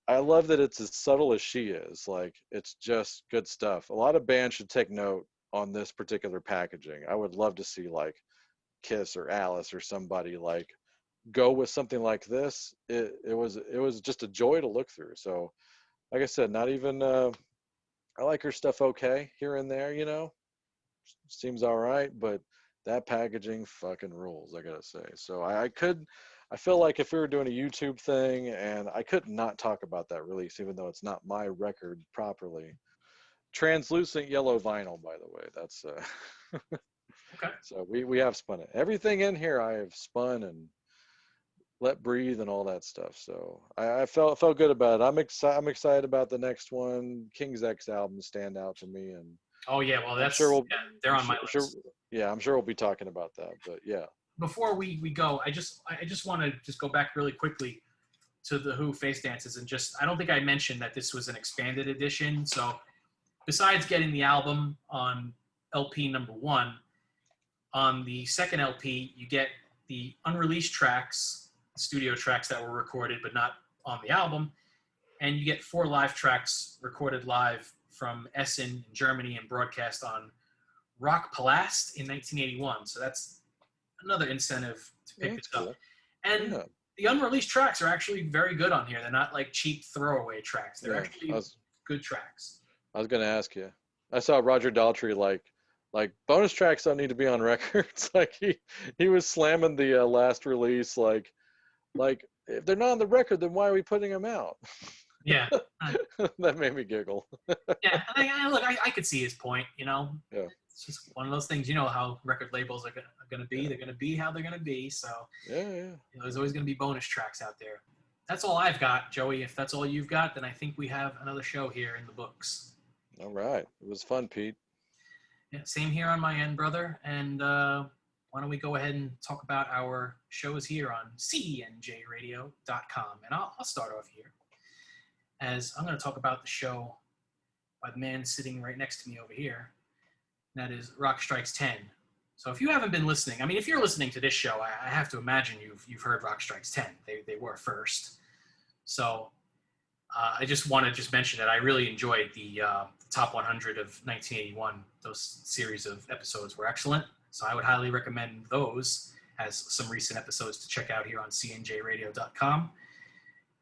I love that it's as subtle as she is. Like, it's just good stuff. A lot of bands should take note on this particular packaging. I would love to see like Kiss or Alice or somebody like go with something like this. It was just a joy to look through. So, like I said, not even I like her stuff okay here and there. Seems all right, but that packaging fucking rules, I gotta say. So I feel like if we were doing a YouTube thing, and I could not talk about that release, even though it's not my record properly. Translucent yellow vinyl, by the way. That's Okay. so we have spun it. Everything in here I have spun and let breathe and all that stuff. So I felt good about it. I'm excited about the next one. King's X albums stand out to me, and Oh yeah, well I'm sure they're on my sure list. yeah, I'm sure we'll be talking about that. But yeah. before we go, I just want to just go back really quickly to the Who Face Dances, and I don't think I mentioned that this was an expanded edition. So besides getting the album on LP number 1, on the second LP, you get the unreleased tracks, studio tracks that were recorded but not on the album, and you get 4 live tracks recorded live from Essen in Germany and broadcast on Rock Palast in 1981. So that's another incentive to pick this up. And the unreleased tracks are actually very good on here. They're not like cheap throwaway tracks. They're actually good tracks. I was going to ask you. I saw Roger Daltrey like bonus tracks don't need to be on records. Like he was slamming the last release like if they're not on the record, then why are we putting them out? Yeah. That made me giggle. Yeah. I could see his point, you know. Yeah. It's just one of those things, you know how record labels are going to be. They're going to be how they're going to be. So yeah. You know, there's always going to be bonus tracks out there. That's all I've got, Joey. If that's all you've got, then I think we have another show here in the books. All right. It was fun, Pete. Yeah, same here on my end, brother. And why don't we go ahead and talk about our shows here on cnjradio.com. And I'll start off here, as I'm going to talk about the show by the man sitting right next to me over here. And that is Rock Strikes 10. So if you haven't been listening, I mean, if you're listening to this show, I have to imagine you've heard Rock Strikes 10. They were first. So I just want to mention that I really enjoyed the Top 100 of 1981. Those series of episodes were excellent. So I would highly recommend those as some recent episodes to check out here on cnjradio.com.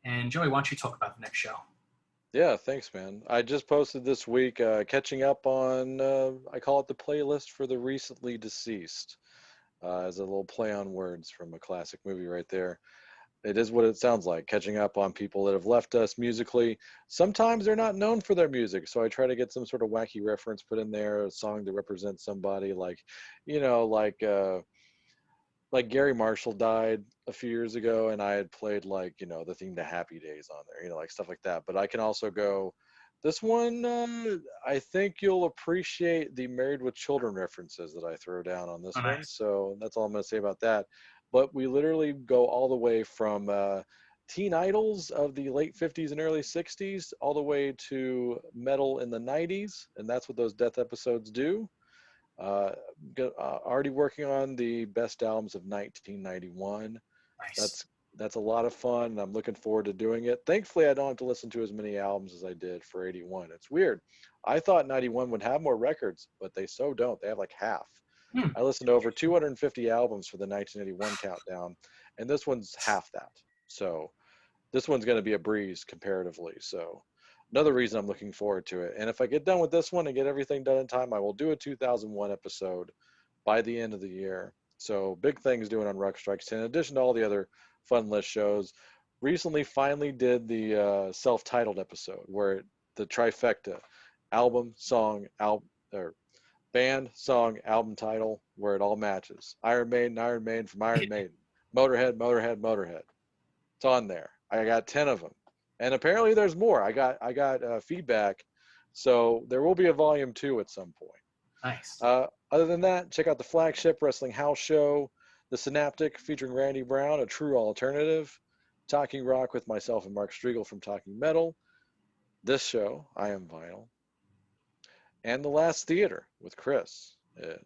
And Joey, why don't you talk about the next show? Yeah, thanks, man. I just posted this week catching up on, I call it the playlist for the recently deceased, as a little play on words from a classic movie right there. It is what it sounds like, catching up on people that have left us musically. Sometimes they're not known for their music, so I try to get some sort of wacky reference put in there, a song that represents somebody, like Gary Marshall died a few years ago, and I had played the theme to Happy Days on there, like stuff like that. But I can also go, this one, I think you'll appreciate the Married with Children references that I throw down on this one. So that's all I'm going to say about that. But we literally go all the way from teen idols of the late 50s and early 60s all the way to metal in the 90s. And that's what those death episodes do. Already working on the best albums of 1991. Nice. That's a lot of fun, and I'm looking forward to doing it. Thankfully, I don't have to listen to as many albums as I did for 81. It's weird. I thought 91 would have more records, but they so don't. They have like half. I listened to over 250 albums for the 1981 countdown, and this one's half that. So this one's going to be a breeze comparatively. So another reason I'm looking forward to it. And if I get done with this one and get everything done in time, I will do a 2001 episode by the end of the year. So big things doing on Rock Strikes 10, in addition to all the other fun list shows. Recently finally did the self-titled episode where the trifecta, album, song, or band, song, album title, where it all matches. Iron Maiden from Iron Maiden. Motorhead. It's on there. I got 10 of them. And apparently there's more. I got feedback. So there will be a volume 2 at some point. Nice. Other than that, check out the Flagship Wrestling House Show, The Synaptic featuring Randy Brown, a true alternative, Talking Rock with myself and Mark Striegel from Talking Metal, this show, I Am Vinyl, and The Last Theater with Chris.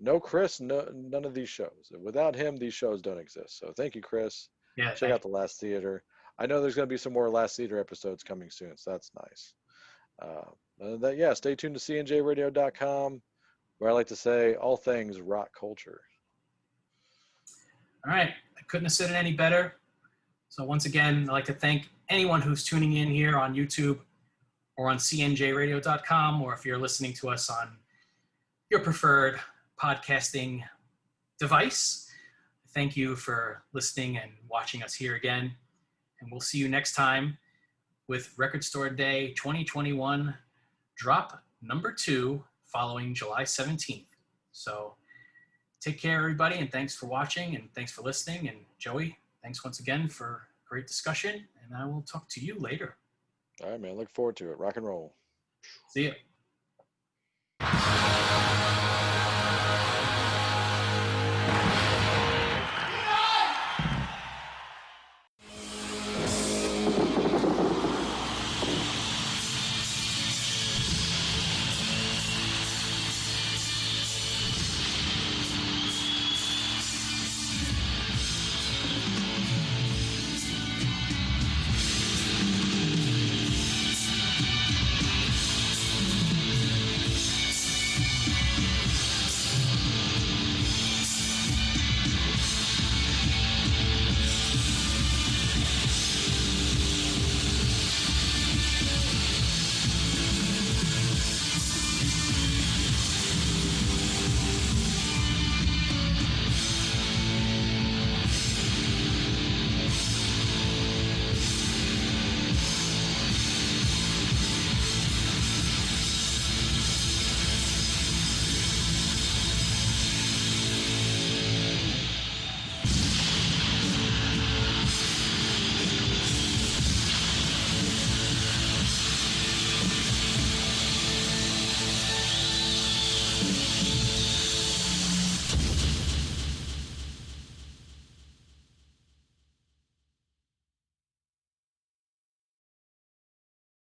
No Chris, none of these shows. Without him, these shows don't exist. So thank you, Chris. Yeah. Check out The Last Theater. I know there's going to be some more Last Theater episodes coming soon, so that's nice. Stay tuned to cnjradio.com, where I like to say all things rock culture. All right. I couldn't have said it any better. So once again, I'd like to thank anyone who's tuning in here on YouTube or on cnjradio.com, or if you're listening to us on your preferred podcasting device. Thank you for listening and watching us here again. And we'll see you next time with Record Store Day 2021, drop number 2, following July 17th. So take care, everybody, and thanks for watching, and thanks for listening. And Joey, thanks once again for great discussion, and I will talk to you later. All right, man. Look forward to it. Rock and roll. See ya.